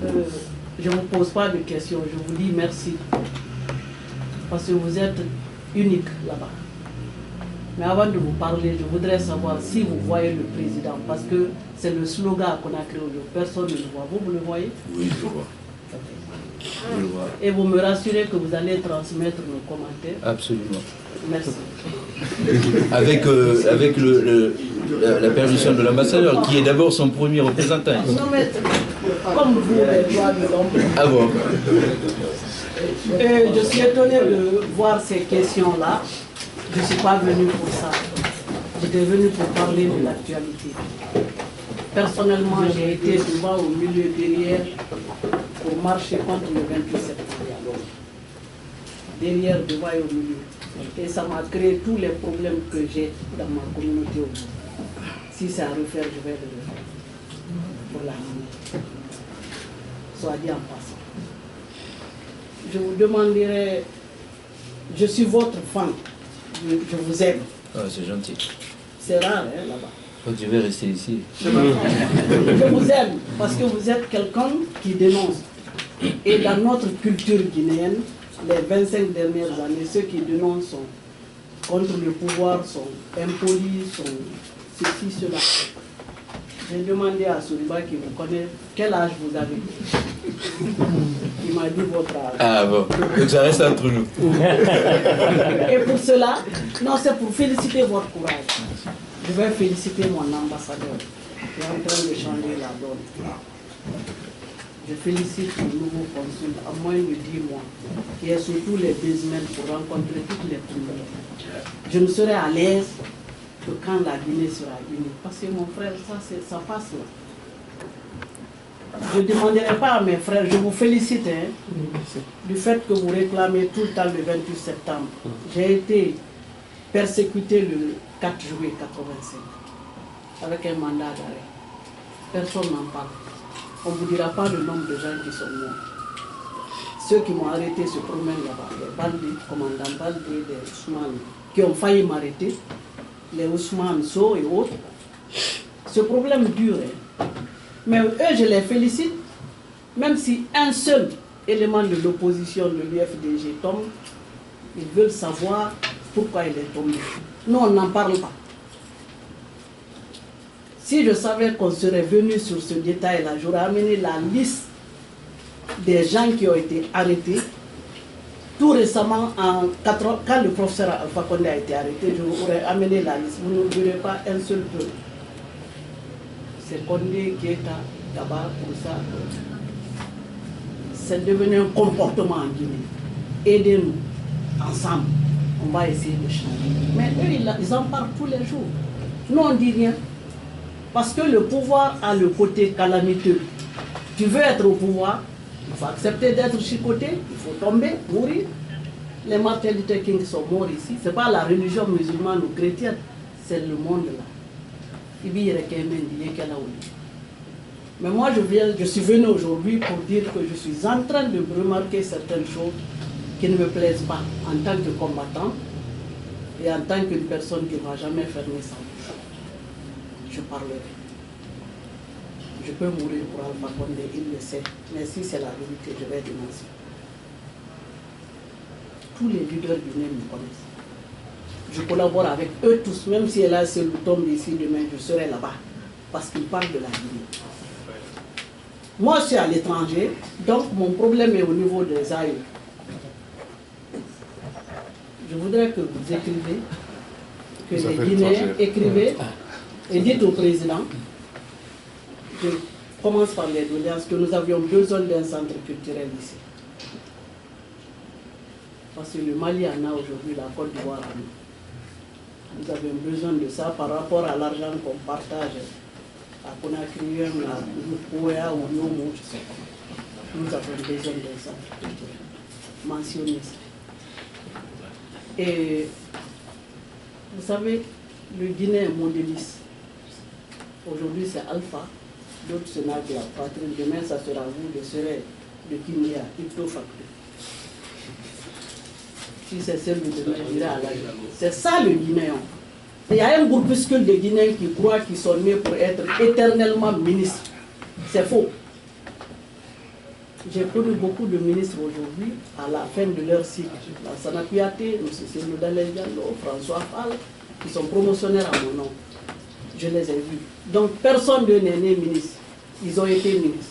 Guinée. Je ne vous pose pas de questions, je vous dis merci. Parce que vous êtes unique là-bas. Mais avant de vous parler, je voudrais savoir si vous voyez le président, parce que c'est le slogan qu'on a créé aujourd'hui. Personne ne le voit. Vous le voyez? Oui, je vois. Je le vois. Et vous me rassurez que vous allez transmettre nos commentaires? Absolument. Merci. Avec, la permission de l'ambassadeur, qui est d'abord son premier représentant. Non, mais comme vous, les droits de l'homme. Ah bon? Je suis étonné de voir ces questions-là. Je ne suis pas venu pour ça. J'étais venu pour parler de l'actualité. Personnellement, j'ai été devant, au milieu, derrière, pour marcher contre le 28 septembre. Derrière, devant et au milieu. Et ça m'a créé tous les problèmes que j'ai dans ma communauté aujourd'hui. Si c'est à refaire, je vais le refaire. Pour la vie. Soit dit en passant. Je vous demanderai, je suis votre fan. Je vous aime. Ah, c'est gentil. C'est rare, hein, là-bas. Donc je vais rester ici. Je vous aime parce que vous êtes quelqu'un qui dénonce. Et dans notre culture guinéenne, les 25 dernières années, ceux qui dénoncent sont contre le pouvoir, sont impolis, sont ceci, cela. J'ai demandé à Souriba qui vous connaît, quel âge vous avez? Il m'a dit votre âge. Ah bon, donc ça reste entre nous. Et pour cela, non, c'est pour féliciter votre courage. Je vais féliciter mon ambassadeur qui est en train de changer la donne. Je félicite le nouveau consul, à moins de 10 mois, qui est sur tous les basements pour rencontrer toutes les premières. Je ne serai à l'aise que quand la Guinée sera unie. Parce que mon frère, ça passe là. Je ne demanderai pas à mes frères, je vous félicite du fait que vous réclamez tout le temps le 28 septembre. J'ai été persécuté le 4 juillet 85 avec un mandat d'arrêt. Personne n'en parle. On ne vous dira pas le nombre de gens qui sont morts. Ceux qui m'ont arrêté se promènent là-bas. Les bandits, commandants Baldé, les Ousmane, qui ont failli m'arrêter, les Ousmane So et autres. Ce problème dure. Mais eux, je les félicite Même si un seul élément de l'opposition de l'UFDG tombe, ils veulent savoir pourquoi il est tombé. Nous, on n'en parle pas. Si je savais qu'on serait venu sur ce détail-là, j'aurais amené la liste des gens qui ont été arrêtés. Tout récemment, quand le professeur Alpha Condé a été arrêté, je aurais amené la liste. Vous ne verrez pas un seul peu. C'est Condé qui est à Gaba pour ça. C'est devenu un comportement en Guinée. Aidez-nous, ensemble, on va essayer de changer. Mais eux, ils en parlent tous les jours. Nous, on ne dit rien. Parce que le pouvoir a le côté calamiteux. Tu veux être au pouvoir, il faut accepter d'être chicoté, il faut tomber, mourir. Les Martin Luther King sont morts ici. Ce n'est pas la religion musulmane ou chrétienne, c'est le monde là. Mais moi, je suis venu aujourd'hui pour dire que je suis en train de remarquer certaines choses qui ne me plaisent pas en tant que combattant et en tant qu'une personne qui ne va jamais fermer sa bouche. Je parlerai. Je peux mourir pour Alpha Condé, il le sait. Mais si c'est la vérité, je vais dénoncer. Tous les leaders guinéens me connaissent. Je collabore avec eux tous, même si là, c'est le tombe ici demain, je serai là-bas. Parce qu'ils parlent de la Guinée. Moi, je suis à l'étranger, donc mon problème est au niveau des aïeux. Je voudrais que vous écrivez, que les Guinéens écrivez et dites au président, je commence par les doléances, que nous avions besoin d'un centre culturel ici. Parce que le Mali en a aujourd'hui, la Côte d'Ivoire en a. Nous avions besoin de ça par rapport à l'argent qu'on partage à Conakry, à Kouéa ou Yomo, je sais pas. Nous avons besoin d'un centre culturel. Mentionnez ça. Et vous savez, le Guinée est modéliste. Aujourd'hui c'est Alpha, d'autres c'est Nagla, Patrick, demain ça sera vous, le serait de Kinia, ipto facto. Si c'est celle de demain, je dirais à la. C'est ça le Guinéen. Il y a un groupuscule de Guinéens qui croient qu'ils sont nés pour être éternellement ministres. C'est faux. J'ai connu beaucoup de ministres aujourd'hui à la fin de leur cycle. Lansana Kouyaté, M. Céline Dalel Diallo, François Fall, qui sont promotionnaires à mon nom. Je les ai vus. Donc personne d'eux n'est né ministre. Ils ont été ministres.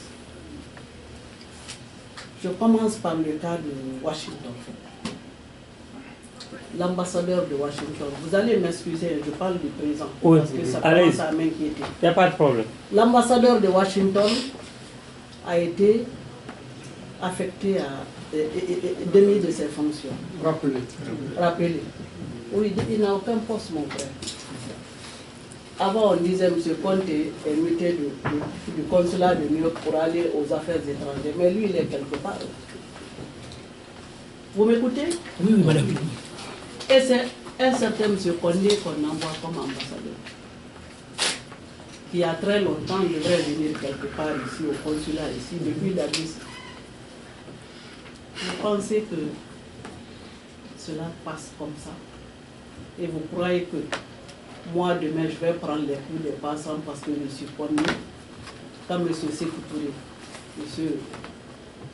Je commence par le cas de Washington. L'ambassadeur de Washington. Vous allez m'excuser, je parle du présent. Oui, parce que ça commence à m'inquiéter. Il n'y a pas de problème. L'ambassadeur de Washington a été affecté à démis de ses fonctions. Rappelé. Oui, il n'a aucun poste, mon frère. Avant, on disait M. Conte est muté du consulat de New York pour aller aux affaires étrangères. Mais lui, il est quelque part. Vous m'écoutez? Oui, oui, madame. Et c'est un certain M. Condé qu'on envoie comme ambassadeur, qui a très longtemps devrait venir quelque part ici, au consulat, ici, depuis la liste. Vous pensez que cela passe comme ça? Et vous croyez que moi, demain, je vais prendre les coups des passants parce que je suis Condé, comme M. Sékou Touré,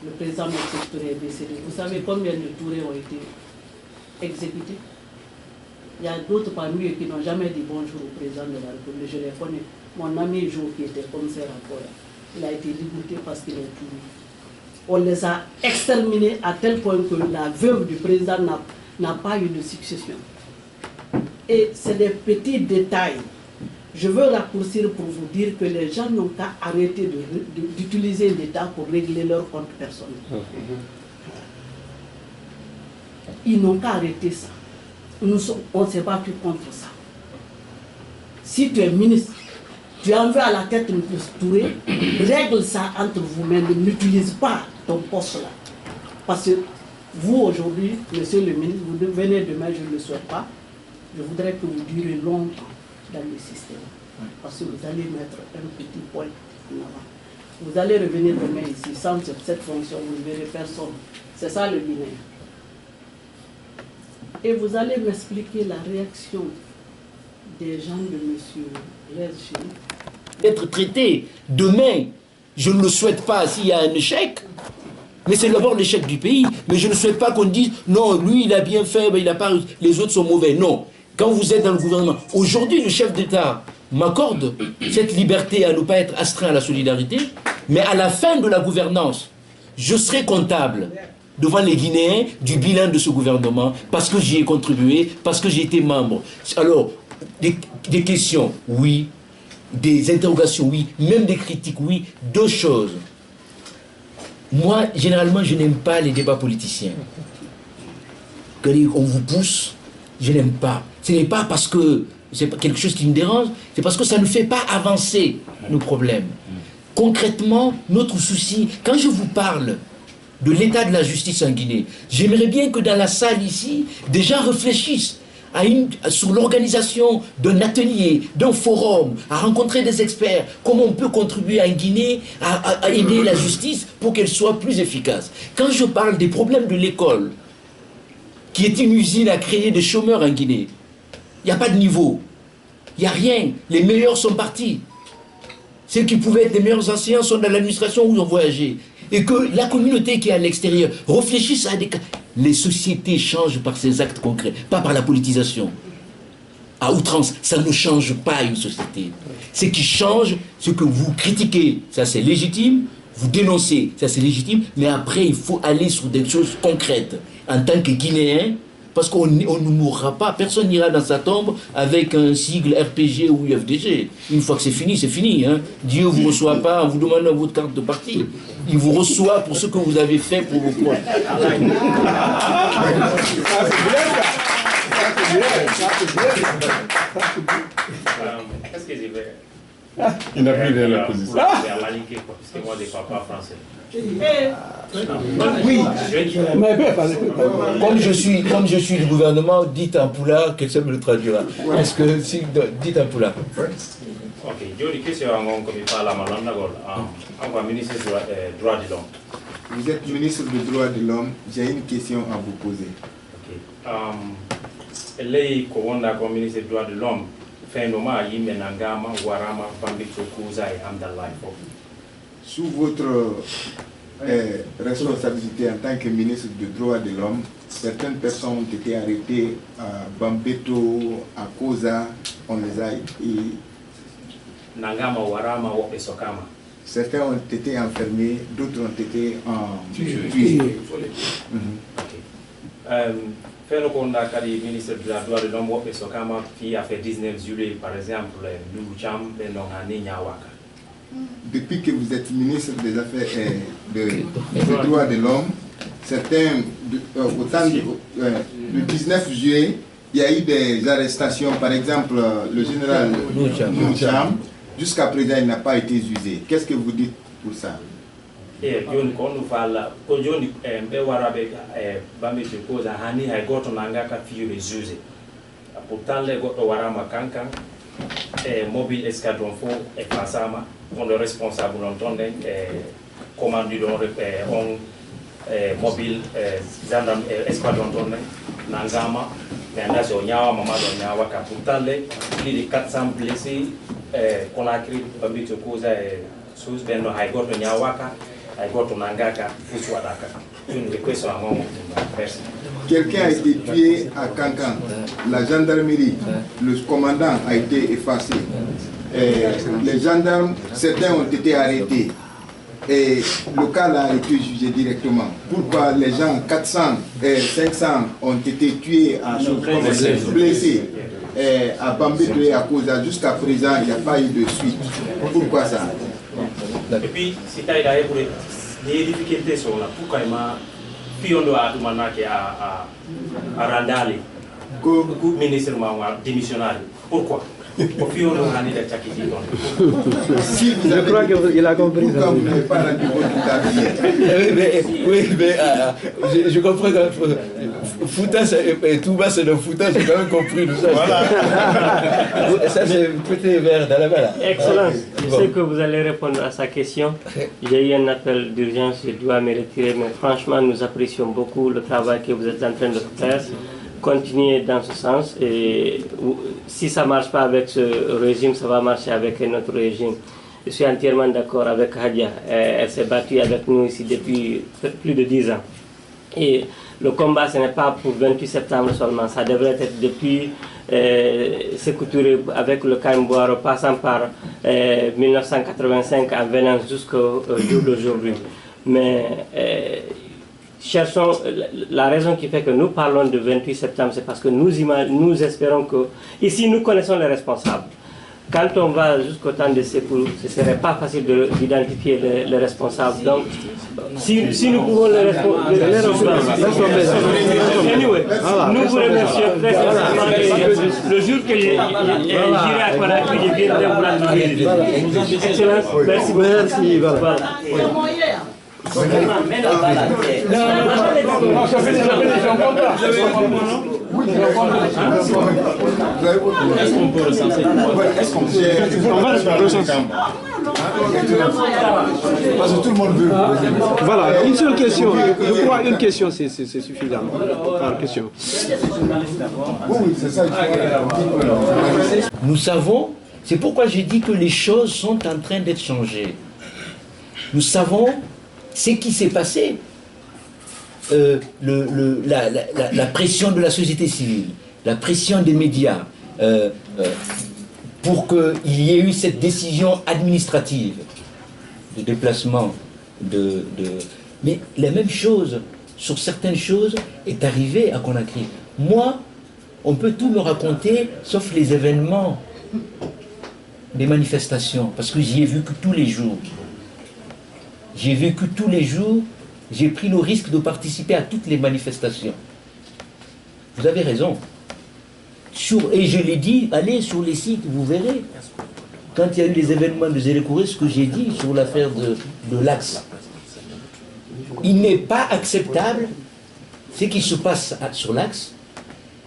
le président Sékou Touré est décédé. Vous savez combien de Touré ont été exécutés? Il y a d'autres parmi eux qui n'ont jamais dit bonjour au président de la République. Je les connais. Mon ami Jo, qui était commissaire à Koya, il a été dégoûté parce qu'il est Touré. On les a exterminés à tel point que la veuve du président n'a pas eu de succession. Et c'est des petits détails. Je veux raccourcir pour vous dire que les gens n'ont qu'à arrêter d'utiliser l'État pour régler leurs comptes personnels. Ils n'ont qu'à arrêter ça. On s'est battu contre ça. Si tu es ministre, tu en veux à la tête de Touré, règle ça entre vous-mêmes, n'utilise pas ton poste là. Parce que vous aujourd'hui, monsieur le ministre, vous venez demain, je ne le souhaite pas, je voudrais que vous durez longtemps dans le système. Parce que vous allez mettre un petit point en avant. Vous allez revenir demain ici, sans cette fonction, vous ne verrez personne. C'est ça le Guinéen. Et vous allez m'expliquer la réaction des gens de M. Blaise Chine. D'être traité demain Je ne le souhaite pas s'il y a un échec. Mais c'est d'abord l'échec du pays. Mais je ne souhaite pas qu'on dise, non, lui, il a bien fait, mais il a pas, les autres sont mauvais. Non. Quand vous êtes dans le gouvernement, aujourd'hui, le chef d'État m'accorde cette liberté à ne pas être astreint à la solidarité, mais à la fin de la gouvernance, je serai comptable devant les Guinéens du bilan de ce gouvernement, parce que j'y ai contribué, parce que j'ai été membre. Alors, des questions, oui. Des interrogations, oui. Même des critiques, oui. Deux choses. Moi, généralement, je n'aime pas les débats politiciens. Quand on vous pousse, je n'aime pas. Ce n'est pas parce que c'est quelque chose qui me dérange, c'est parce que ça ne fait pas avancer nos problèmes. Concrètement, notre souci, quand je vous parle de l'état de la justice en Guinée, j'aimerais bien que dans la salle ici, des gens réfléchissent sur l'organisation d'un atelier, d'un forum, à rencontrer des experts, comment on peut contribuer en Guinée à aider la justice pour qu'elle soit plus efficace. Quand je parle des problèmes de l'école, qui est une usine à créer des chômeurs en Guinée, il n'y a pas de niveau, il n'y a rien, les meilleurs sont partis. Ceux qui pouvaient être les meilleurs enseignants sont dans l'administration où ils ont voyagé. Et que la communauté qui est à l'extérieur réfléchisse à des cas. Les sociétés changent par ces actes concrets, pas par la politisation. À outrance, ça ne change pas une société. Ce qui change, ce que vous critiquez, ça c'est légitime, vous dénoncez, ça c'est légitime, mais après il faut aller sur des choses concrètes. En tant que Guinéen, parce qu'on ne mourra pas, personne n'ira dans sa tombe avec un sigle RPG ou UFDG. Une fois que c'est fini, hein. Dieu ne vous reçoit pas en vous demandant votre carte de parti. Il vous reçoit pour ce que vous avez fait pour vos proches. Qu'est-ce que j'ai fait? Il n'a plus de la position. Parce que moi, des papas français. Oui, comme je suis du gouvernement, dites en poula, quelqu'un me le traduira. Est-ce que si dites en poula? Ok, j'ai une question comme il parle à Malanda, encore ministre des droits de l'homme. Vous êtes ministre des droits de l'homme, j'ai une question à vous poser. Ok. Les Kowanda comme ministre des droits de l'homme, phénomène Yimenangama, Warama, Bambito Kouza et Amdallah. Sous votre responsabilité en tant que ministre des droits de l'homme, certaines personnes ont été arrêtées à Bambeto, à Koza, on les a Nangama, Warama, Wopesokama. Certains ont été enfermés, d'autres ont été tués. Fénokonda Kadi, ministre de la droit de l'homme, Wopesokama, qui a fait 19 juillet, par exemple, Loucham, Benongani, Nyawaka. Depuis que vous êtes ministre des Affaires des droits de l'homme, certains, le 19 juillet, il y a eu des arrestations, par exemple le général Noucham, jusqu'à présent il n'a pas été jugé. Qu'est-ce que vous dites pour ça? Pourtant, les Warama Kankan, mobile escadron faux et Fansama, on le responsable d'entendre commandant mobile gendarme escadron Nangama, Nandasio Nyawa, Mamado Nyawa, pourtant plus de 400 blessés qu'on a créé Bambito Koza et sous Beno Haigoto Nyawaka, Haigoto Nangaka, Fuswadaka. Une question à mon merci. Quelqu'un a été tué à Kankan, la gendarmerie, le commandant a été effacé. Les gendarmes, certains ont été arrêtés. Et le cas a été jugé directement. Pourquoi les gens, 400 et 500 ont été tués, blessés à Bambeto et à Koza, jusqu'à présent, il n'y a pas eu de suite. Pourquoi ça? Et puis, si tu as des difficultés sur la pourquoi puis on doit demander à Randali, ministre démissionnaire. Pourquoi? Je crois qu'il a compris. Pourquoi vous n'avez pas rendu votre Oui, mais je comprends que Fouta et Touba c'est le Fouta, j'ai quand même compris tout ça. Voilà. Ça c'est petit verre dans la main là. Excellent. Je sais que vous allez répondre à sa question. J'ai eu un appel d'urgence, je dois me retirer, mais franchement nous apprécions beaucoup le travail que vous êtes en train de faire. Continuez dans ce sens et si ça ne marche pas avec ce régime, ça va marcher avec notre régime. je suis entièrement d'accord avec Hadia. Elle s'est battue avec nous ici depuis plus de 10 ans. Et le combat, ce n'est pas pour 28 septembre seulement, ça devrait être depuis Sékou Touré avec le Kaïmboaro, passant par 1985 en venant jusqu'au jour d'aujourd'hui. Mais cherchons, la raison qui fait que nous parlons de 28 septembre, c'est parce que nous espérons que, ici nous connaissons les responsables. Quand on va jusqu'au temps de Sékou, ce ne serait pas facile d'identifier les responsables. Donc, si nous pouvons les responsables, nous vous remercions très sincèrement. Le jour que j'irai à Conakry, je viendrai vous rendre visite. Excellence, merci beaucoup. Merci, voilà. Est-ce qu'on peut recenser? On va recenser. Parce que tout le monde veut. Voilà, une seule question. Je crois une question, c'est suffisant. Par question. Oui, c'est ça. Nous savons, c'est pourquoi j'ai dit que les choses sont en train d'être changées. Nous savons ce qui s'est passé. La pression de la société civile, la pression des médias, pour qu'il y ait eu cette décision administrative de déplacement. Mais la même chose, sur certaines choses, est arrivée à Conakry. Moi, on peut tout me raconter, sauf les événements des manifestations, parce que j'y ai vu que tous les jours. J'ai vécu tous les jours, j'ai pris le risque de participer à toutes les manifestations. Vous avez raison. Et je l'ai dit, allez sur les sites, vous verrez. Quand il y a eu les événements de Zélékouré, ce que j'ai dit sur l'affaire de l'Axe. Il n'est pas acceptable ce qui se passe sur l'Axe.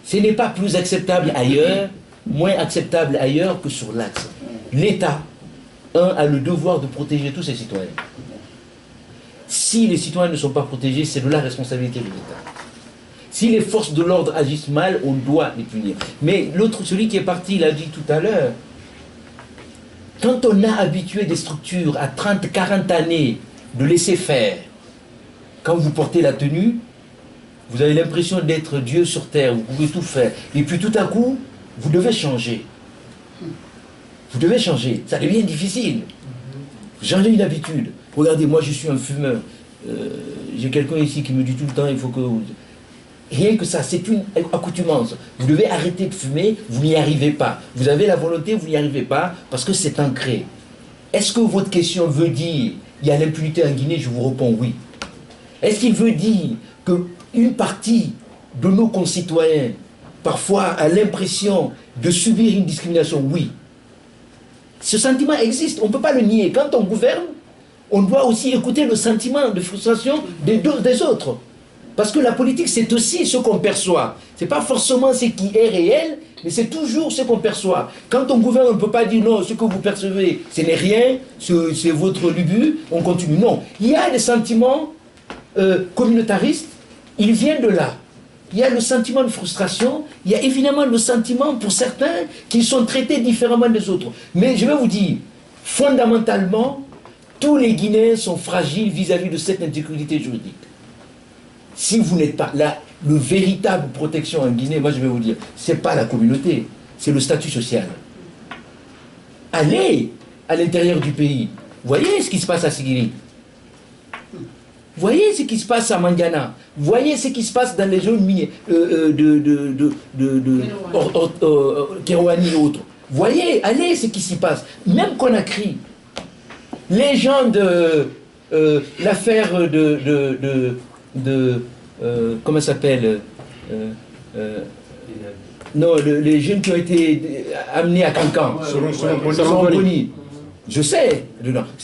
Ce n'est pas plus acceptable ailleurs, moins acceptable ailleurs que sur l'Axe. L'État, a le devoir de protéger tous ses citoyens. Si les citoyens ne sont pas protégés, c'est de la responsabilité de l'État. Si les forces de l'ordre agissent mal, on doit les punir. Mais l'autre, celui qui est parti, il a dit tout à l'heure, quand on a habitué des structures à 30, 40 années de laisser faire, quand vous portez la tenue, vous avez l'impression d'être Dieu sur terre, vous pouvez tout faire. Et puis tout à coup, vous devez changer. Vous devez changer. Ça devient difficile. J'en ai une habitude. Regardez, moi je suis un fumeur. J'ai quelqu'un ici qui me dit tout le temps, il faut que... Rien que ça, c'est une accoutumance. Vous devez arrêter de fumer, vous n'y arrivez pas. Vous avez la volonté, vous n'y arrivez pas, parce que c'est ancré. Est-ce que votre question veut dire, il y a l'impunité en Guinée? Je vous réponds oui. Est-ce qu'il veut dire qu'une partie de nos concitoyens, parfois, a l'impression de subir une discrimination? Oui. Ce sentiment existe, on ne peut pas le nier. Quand on gouverne, on doit aussi écouter le sentiment de frustration des autres. Parce que la politique, c'est aussi ce qu'on perçoit. Ce n'est pas forcément ce qui est réel, mais c'est toujours ce qu'on perçoit. Quand on gouverne, on ne peut pas dire non, ce que vous percevez, ce n'est rien, c'est votre lubu, on continue. Non, il y a des sentiments communautaristes, ils viennent de là. Il y a le sentiment de frustration, il y a évidemment le sentiment pour certains qui sont traités différemment des autres. Mais je vais vous dire, fondamentalement, tous les Guinéens sont fragiles vis-à-vis de cette insécurité juridique. Si vous n'êtes pas là, le véritable protection en Guinée, moi je vais vous dire, ce n'est pas la communauté, c'est le statut social. Allez à l'intérieur du pays, voyez ce qui se passe à Sigiri. Voyez ce qui se passe à Mangana. Voyez ce qui se passe dans les zones minières Kérouani et autres. Voyez, allez ce qui s'y passe. Même Conakry. Les gens de l'affaire comment ça s'appelle non, les jeunes qui ont été amenés à Cancan. Sorongoni. Je sais.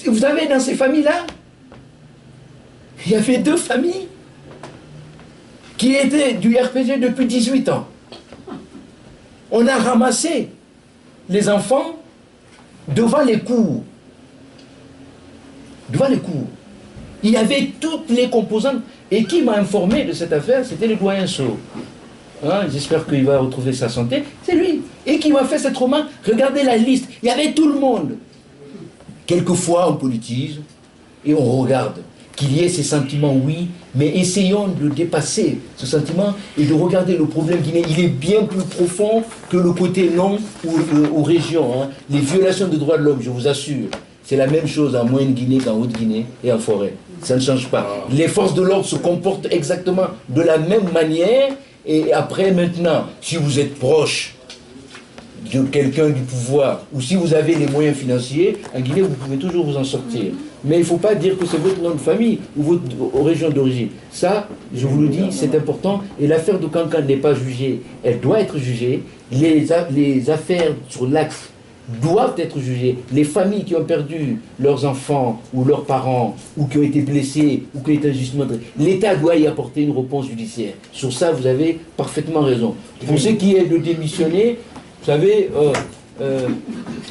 Vous avez dans ces familles-là, il y avait 2 familles qui étaient du RPG depuis 18 ans. On a ramassé les enfants devant les cours. Devant les cours. Il y avait toutes les composantes. Et qui m'a informé de cette affaire, c'était le doyen Sow. Hein, j'espère qu'il va retrouver sa santé. C'est lui. Et qui m'a fait cette remarque. Regardez la liste. Il y avait tout le monde. Quelquefois, on politise et on regarde. Qu'il y ait ces sentiments, oui, mais essayons de dépasser ce sentiment et de regarder le problème guinéen. Il est bien plus profond que le côté non aux régions. Hein. Les violations des droits de l'homme, je vous assure, c'est la même chose en Moyenne-Guinée qu'en Haute-Guinée et en forêt. Ça ne change pas. Les forces de l'ordre se comportent exactement de la même manière. Et après, maintenant, si vous êtes proche de quelqu'un du pouvoir, ou si vous avez les moyens financiers, en Guinée, vous pouvez toujours vous en sortir. Mais il ne faut pas dire que c'est votre nom de famille ou votre région d'origine. Ça, je vous le dis, c'est important. Et l'affaire de Kankan n'est pas jugée. Elle doit être jugée. Les affaires sur l'axe doivent être jugées. Les familles qui ont perdu leurs enfants ou leurs parents, ou qui ont été blessés, ou qui ont été injustement traités, l'État doit y apporter une réponse judiciaire. Sur ça, vous avez parfaitement raison. Pour ce qui est de démissionner, vous savez,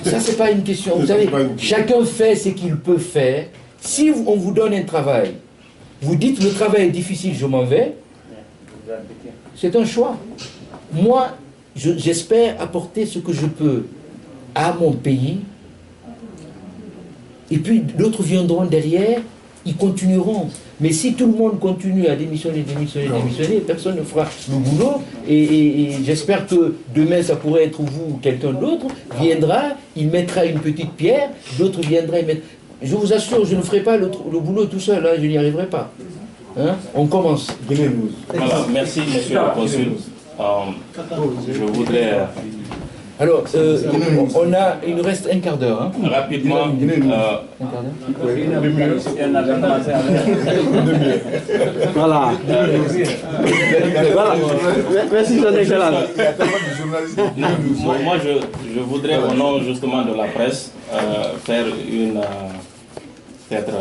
ça c'est pas une question. Vous savez, chacun fait ce qu'il peut faire. Si on vous donne un travail, vous dites le travail est difficile, je m'en vais, c'est un choix. Moi, j'espère apporter ce que je peux à mon pays, et puis d'autres viendront derrière, ils continueront. Mais si tout le monde continue à démissionner, personne ne fera le boulot. Et j'espère que demain, ça pourrait être vous ou quelqu'un d'autre, viendra, il mettra une petite pierre, d'autres viendraient mettre... Je vous assure, je ne ferai pas le boulot tout seul, hein, je n'y arriverai pas. Hein? On commence. Voilà, merci, monsieur le consul. Je voudrais... Alors, il nous reste un quart d'heure. Hein. Rapidement, voilà. Voilà. Merci, son excellence. Moi, je voudrais, au nom justement de la presse, faire une... Peut-être,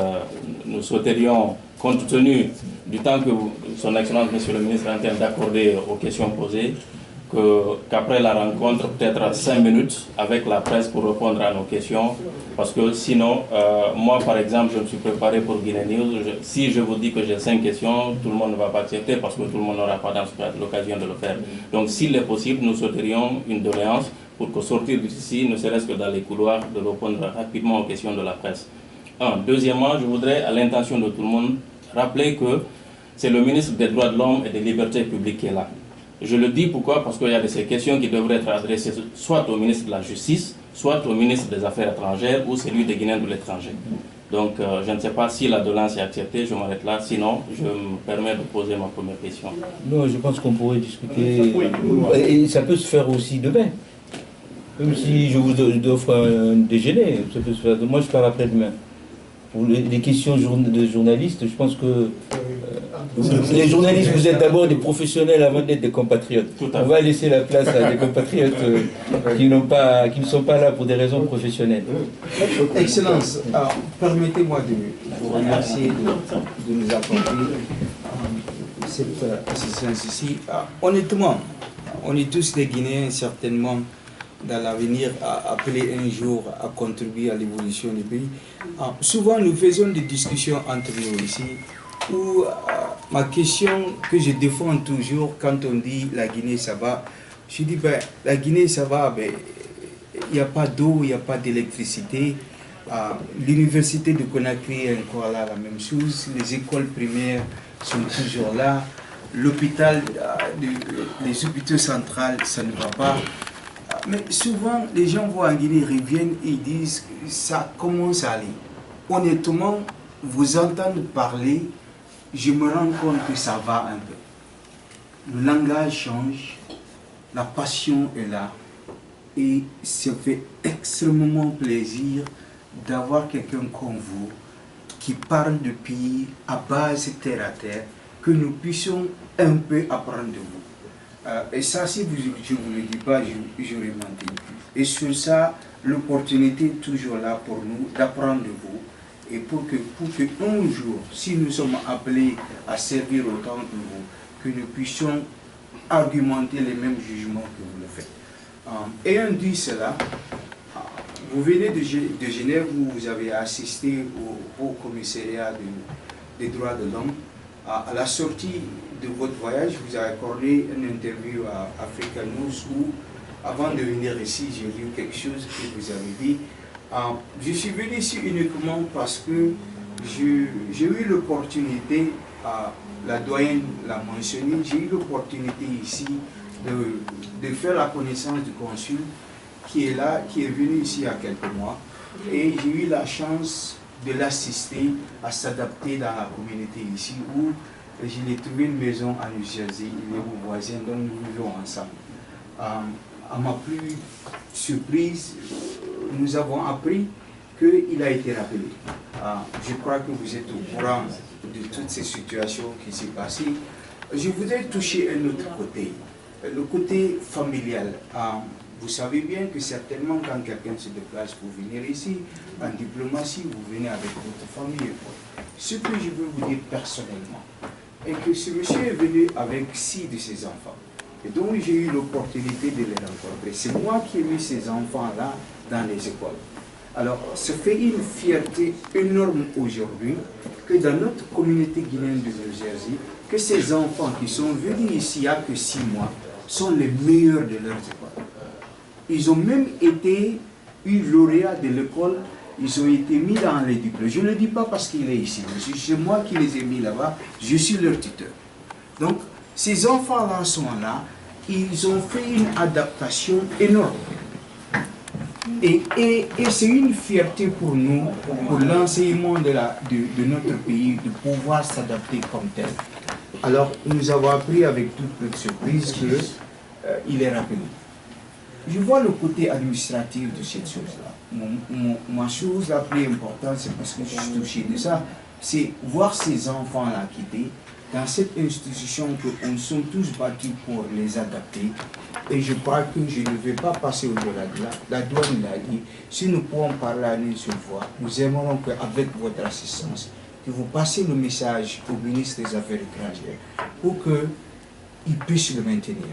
nous souhaiterions, compte tenu du temps que son Excellence, Monsieur le Ministre, est en train d'accorder aux questions posées, qu'après la rencontre, peut-être 5 minutes avec la presse pour répondre à nos questions. Parce que sinon, moi par exemple, je me suis préparé pour Guinée News. Si je vous dis que j'ai 5 questions, tout le monde ne va pas accepter parce que tout le monde n'aura pas l'occasion de le faire. Donc s'il est possible, nous souhaiterions une doléance pour que sortir d'ici, ne serait-ce que dans les couloirs, de répondre rapidement aux questions de la presse. Deuxièmement, je voudrais, à l'intention de tout le monde, rappeler que c'est le ministre des Droits de l'Homme et des Libertés publiques qui est là. Je le dis pourquoi? Parce qu'il y a de ces questions qui devraient être adressées soit au ministre de la Justice, soit au ministre des Affaires étrangères ou celui des Guinéens de l'étranger. Donc je ne sais pas si la doléance est acceptée, je m'arrête là. Sinon, je me permets de poser ma première question. Non, je pense qu'on pourrait discuter. Et ça peut se faire aussi demain. Même si je vous offre un déjeuner, ça peut se faire. Moi, je parle après-demain. Pour les questions de journalistes, je pense que les journalistes, vous êtes d'abord des professionnels avant d'être des compatriotes. On va laisser la place à des compatriotes qui ne sont pas là pour des raisons professionnelles. Excellence, permettez-moi de vous remercier de nous accorder cette assistance ici. Honnêtement, on est tous des Guinéens, certainement, dans l'avenir, appelés un jour à contribuer à l'évolution du pays. Souvent, nous faisons des discussions entre nous ici, où ma question que je défends toujours quand on dit la Guinée ça va, je dis ben, la Guinée ça va, ben, il n'y a pas d'eau, il n'y a pas d'électricité. L'université de Conakry est encore là, la même chose. Les écoles primaires sont toujours là. L'hôpital, les hôpitaux centrales, ça ne va pas. Mais souvent, les gens vont en Guinée, reviennent et disent ça commence à aller. Honnêtement, vous entendre parler, je me rends compte que ça va un peu. Le langage change, la passion est là. Et ça fait extrêmement plaisir d'avoir quelqu'un comme vous qui parle de pays à base terre à terre, que nous puissions un peu apprendre de vous. Et ça, si je ne vous le dis pas, j'aurais menti. Et sur ça, l'opportunité est toujours là pour nous d'apprendre de vous. Et pour que un jour, si nous sommes appelés à servir autant que vous, que nous puissions argumenter les mêmes jugements que vous le faites. Ayant dit cela, vous venez de Genève où vous avez assisté au commissariat des droits de l'homme. À la sortie de votre voyage, vous avez accordé une interview à Africa News où, avant de venir ici, j'ai lu quelque chose que vous avez dit. Je suis venu ici uniquement parce que j'ai eu l'opportunité, la doyenne l'a mentionné, j'ai eu l'opportunité ici de faire la connaissance du consul qui est là, qui est venu ici il y a quelques mois, et j'ai eu la chance de l'assister à s'adapter dans la communauté ici où je l'ai trouvé une maison à New Jersey, il est mon voisin, donc nous vivons ensemble. À ma plus surprise, nous avons appris qu'il a été rappelé. Je crois que vous êtes au courant de toutes ces situations qui s'est passées. Je voudrais toucher un autre côté, le côté familial. Vous savez bien que certainement quand quelqu'un se déplace pour venir ici, en diplomatie, vous venez avec votre famille. Ce que je veux vous dire personnellement est que ce monsieur est venu avec 6 de ses enfants. Et donc j'ai eu l'opportunité de les rencontrer. C'est moi qui ai mis ces enfants-là dans les écoles. Alors, ça fait une fierté énorme aujourd'hui que dans notre communauté guinéenne de New Jersey, que ces enfants qui sont venus ici il n'y a que 6 mois sont les meilleurs de leurs écoles. Ils ont même été lauréats de l'école, ils ont été mis dans les diplômes. Je ne le dis pas parce qu'il est ici, c'est moi qui les ai mis là-bas, je suis leur tuteur. Donc, ces enfants-là sont là, ils ont fait une adaptation énorme. Et c'est une fierté pour nous, pour l'enseignement de notre pays, de pouvoir s'adapter comme tel. Alors, nous avons appris avec toute notre surprise qu'il est rappelé. Je vois le côté administratif de cette chose-là. Ma chose la plus importante, c'est parce que je suis touché de ça, c'est voir ces enfants-là quitter dans cette institution que nous sommes tous battus pour les adapter. Et je crois que je ne vais pas passer au-delà de là. La douane l'a dit, si nous pouvons parler à une seule fois, nous aimerons qu'avec votre assistance, que vous passez le message au ministre des Affaires étrangères pour qu'il puisse le maintenir.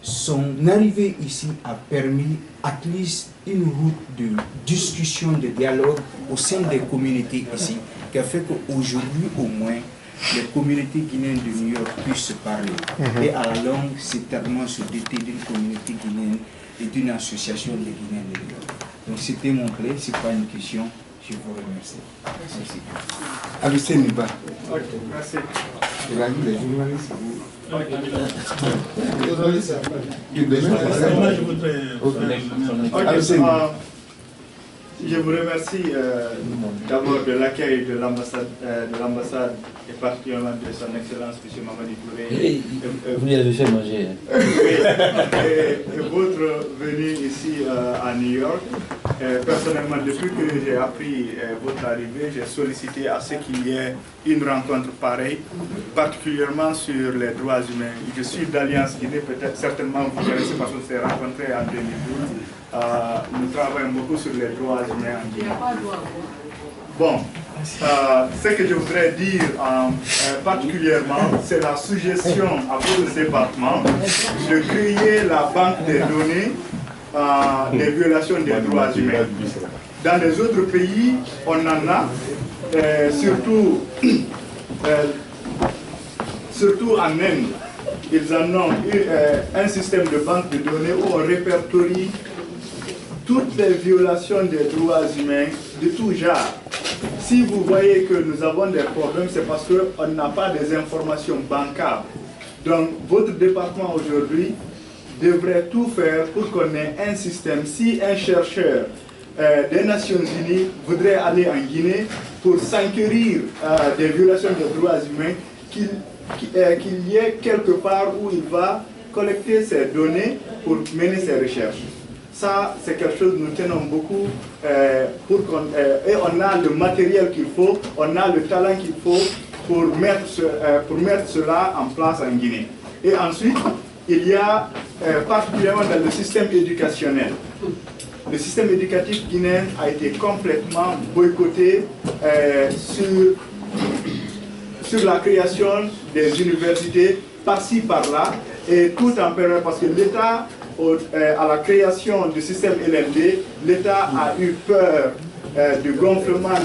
Son arrivée ici a permis at least une route de discussion, de dialogue au sein des communautés ici, qui a fait qu'aujourd'hui au moins, les communautés guinéennes de New York puissent se parler. Et à la longue, certainement se doter d'une communauté guinéenne et d'une association des Guinéens de New York. Donc c'était mon clé, ce n'est pas une question. Je vous remercie. Merci. Alucé Niba. Ok, merci. Je l'ai vu, les journalistes. Je vous remercie d'abord de l'accueil de l'ambassade et particulièrement de son Excellence M. Mamadi Touré. Vous lui avez fait manger. Et votre venue ici à New York. Personnellement, depuis que j'ai appris votre arrivée, j'ai sollicité à ce qu'il y ait une rencontre pareille, particulièrement sur les droits humains. Je suis d'Alliance Guinée, peut-être certainement vous connaissez parce qu'on s'est rencontrés en 2012. Nous travaillons beaucoup sur les droits humains en Guinée. Bon, ce que je voudrais dire particulièrement, c'est la suggestion à votre département de créer la banque des données des violations des droits humains. Dans les autres pays, on en a, surtout en Inde, ils en ont un système de banque de données où on répertorie toutes les violations des droits humains de tout genre. Si vous voyez que nous avons des problèmes, c'est parce qu'on n'a pas des informations bancables. Donc, votre département aujourd'hui devrait tout faire pour qu'on ait un système. Si un chercheur des Nations Unies voudrait aller en Guinée pour s'enquérir des violations des droits humains, qu'il y ait quelque part où il va collecter ces données pour mener ses recherches. Ça, c'est quelque chose que nous tenons beaucoup et on a le matériel qu'il faut, on a le talent qu'il faut pour mettre cela en place en Guinée. Et ensuite, il y a particulièrement dans le système éducationnel. Le système éducatif guinéen a été complètement boycotté sur la création des universités par-ci, par-là, et tout en permettant, parce que l'État, à la création du système LND, l'État a eu peur du gonflement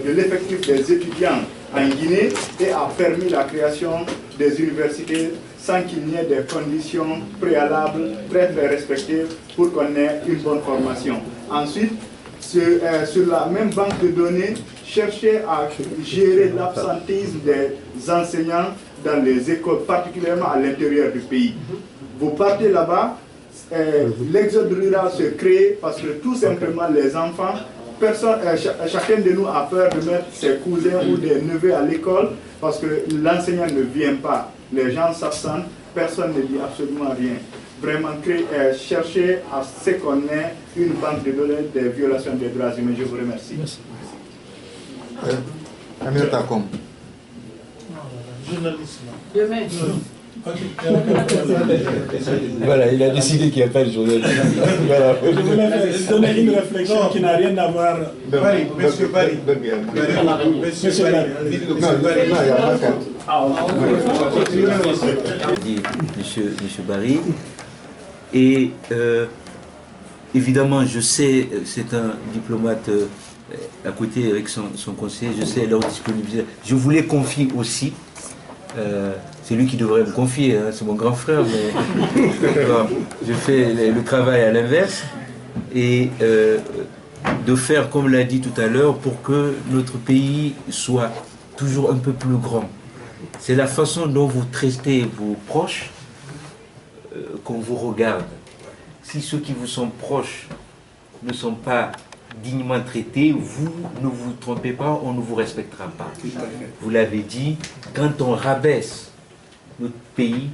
de l'effectif des étudiants en Guinée et a permis la création des universités sans qu'il n'y ait des conditions préalables très respectées pour qu'on ait une bonne formation. Ensuite, sur la même banque de données, chercher à gérer l'absentéisme des enseignants dans les écoles, particulièrement à l'intérieur du pays. Vous partez là-bas, l'exode rural se crée parce que tout simplement les enfants, chacun de nous a peur de mettre ses cousins ou des neveux à l'école parce que l'enseignant ne vient pas, les gens s'absentent, personne ne dit absolument rien. Vraiment chercher à ce qu'on ait une banque de données des violations des droits humains. Je vous remercie. Merci. Amir Takom. Demain. Voilà, il a décidé qu'il n'y a pas de journaliste. Voilà. Je voulais donner une réflexion qui n'a rien à voir. Monsieur Barry. Monsieur Barry. Monsieur Barry. Et évidemment, je sais, c'est un diplomate à côté avec son conseiller, je sais leur disponibilité. Je vous les confie aussi. C'est lui qui devrait me confier, hein, c'est mon grand frère, mais je fais le travail à l'inverse. Et de faire, comme l'a dit tout à l'heure, pour que notre pays soit toujours un peu plus grand. C'est la façon dont vous traitez vos proches qu'on vous regarde. Si ceux qui vous sont proches ne sont pas dignement traités, vous ne vous trompez pas, on ne vous respectera pas. Vous l'avez dit, quand on rabaisse notre pays,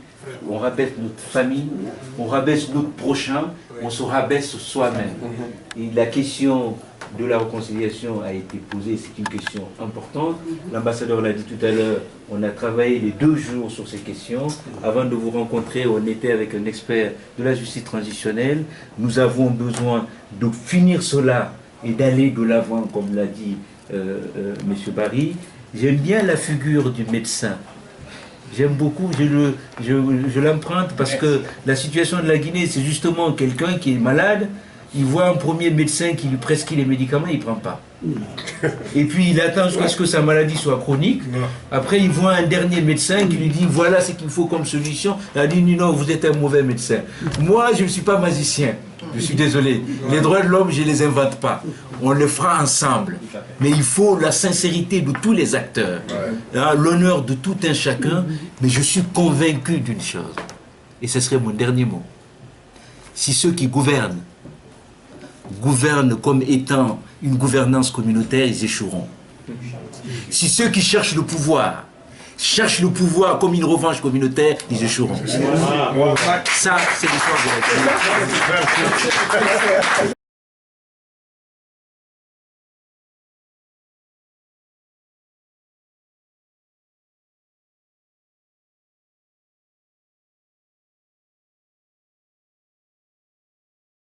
on rabaisse notre famille, on rabaisse notre prochain, on se rabaisse soi-même. Et la question de la réconciliation a été posée, c'est une question importante. L'ambassadeur l'a dit tout à l'heure, on a travaillé les 2 jours sur ces questions. Avant de vous rencontrer, on était avec un expert de la justice transitionnelle. Nous avons besoin de finir cela et d'aller de l'avant, comme l'a dit M. Barry. J'aime bien la figure du médecin. J'aime beaucoup, je l'emprunte parce que la situation de la Guinée, c'est justement quelqu'un qui est malade, il voit un premier médecin qui lui prescrit les médicaments, il ne prend pas. Et puis il attend jusqu'à ce que sa maladie soit chronique. Après il voit un dernier médecin qui lui dit voilà ce qu'il faut comme solution. Il a dit non, vous êtes un mauvais médecin. Moi je ne suis pas magicien, je suis désolé. Les droits de l'homme je ne les invente pas. On le fera ensemble. Mais il faut la sincérité de tous les acteurs, l'honneur de tout un chacun. Mais je suis convaincu d'une chose, et ce serait mon dernier mot. Si ceux qui gouvernent comme étant une gouvernance communautaire, ils échoueront. Si ceux qui cherchent le pouvoir comme une revanche communautaire, ils échoueront. Ça, c'est l'histoire de la vie.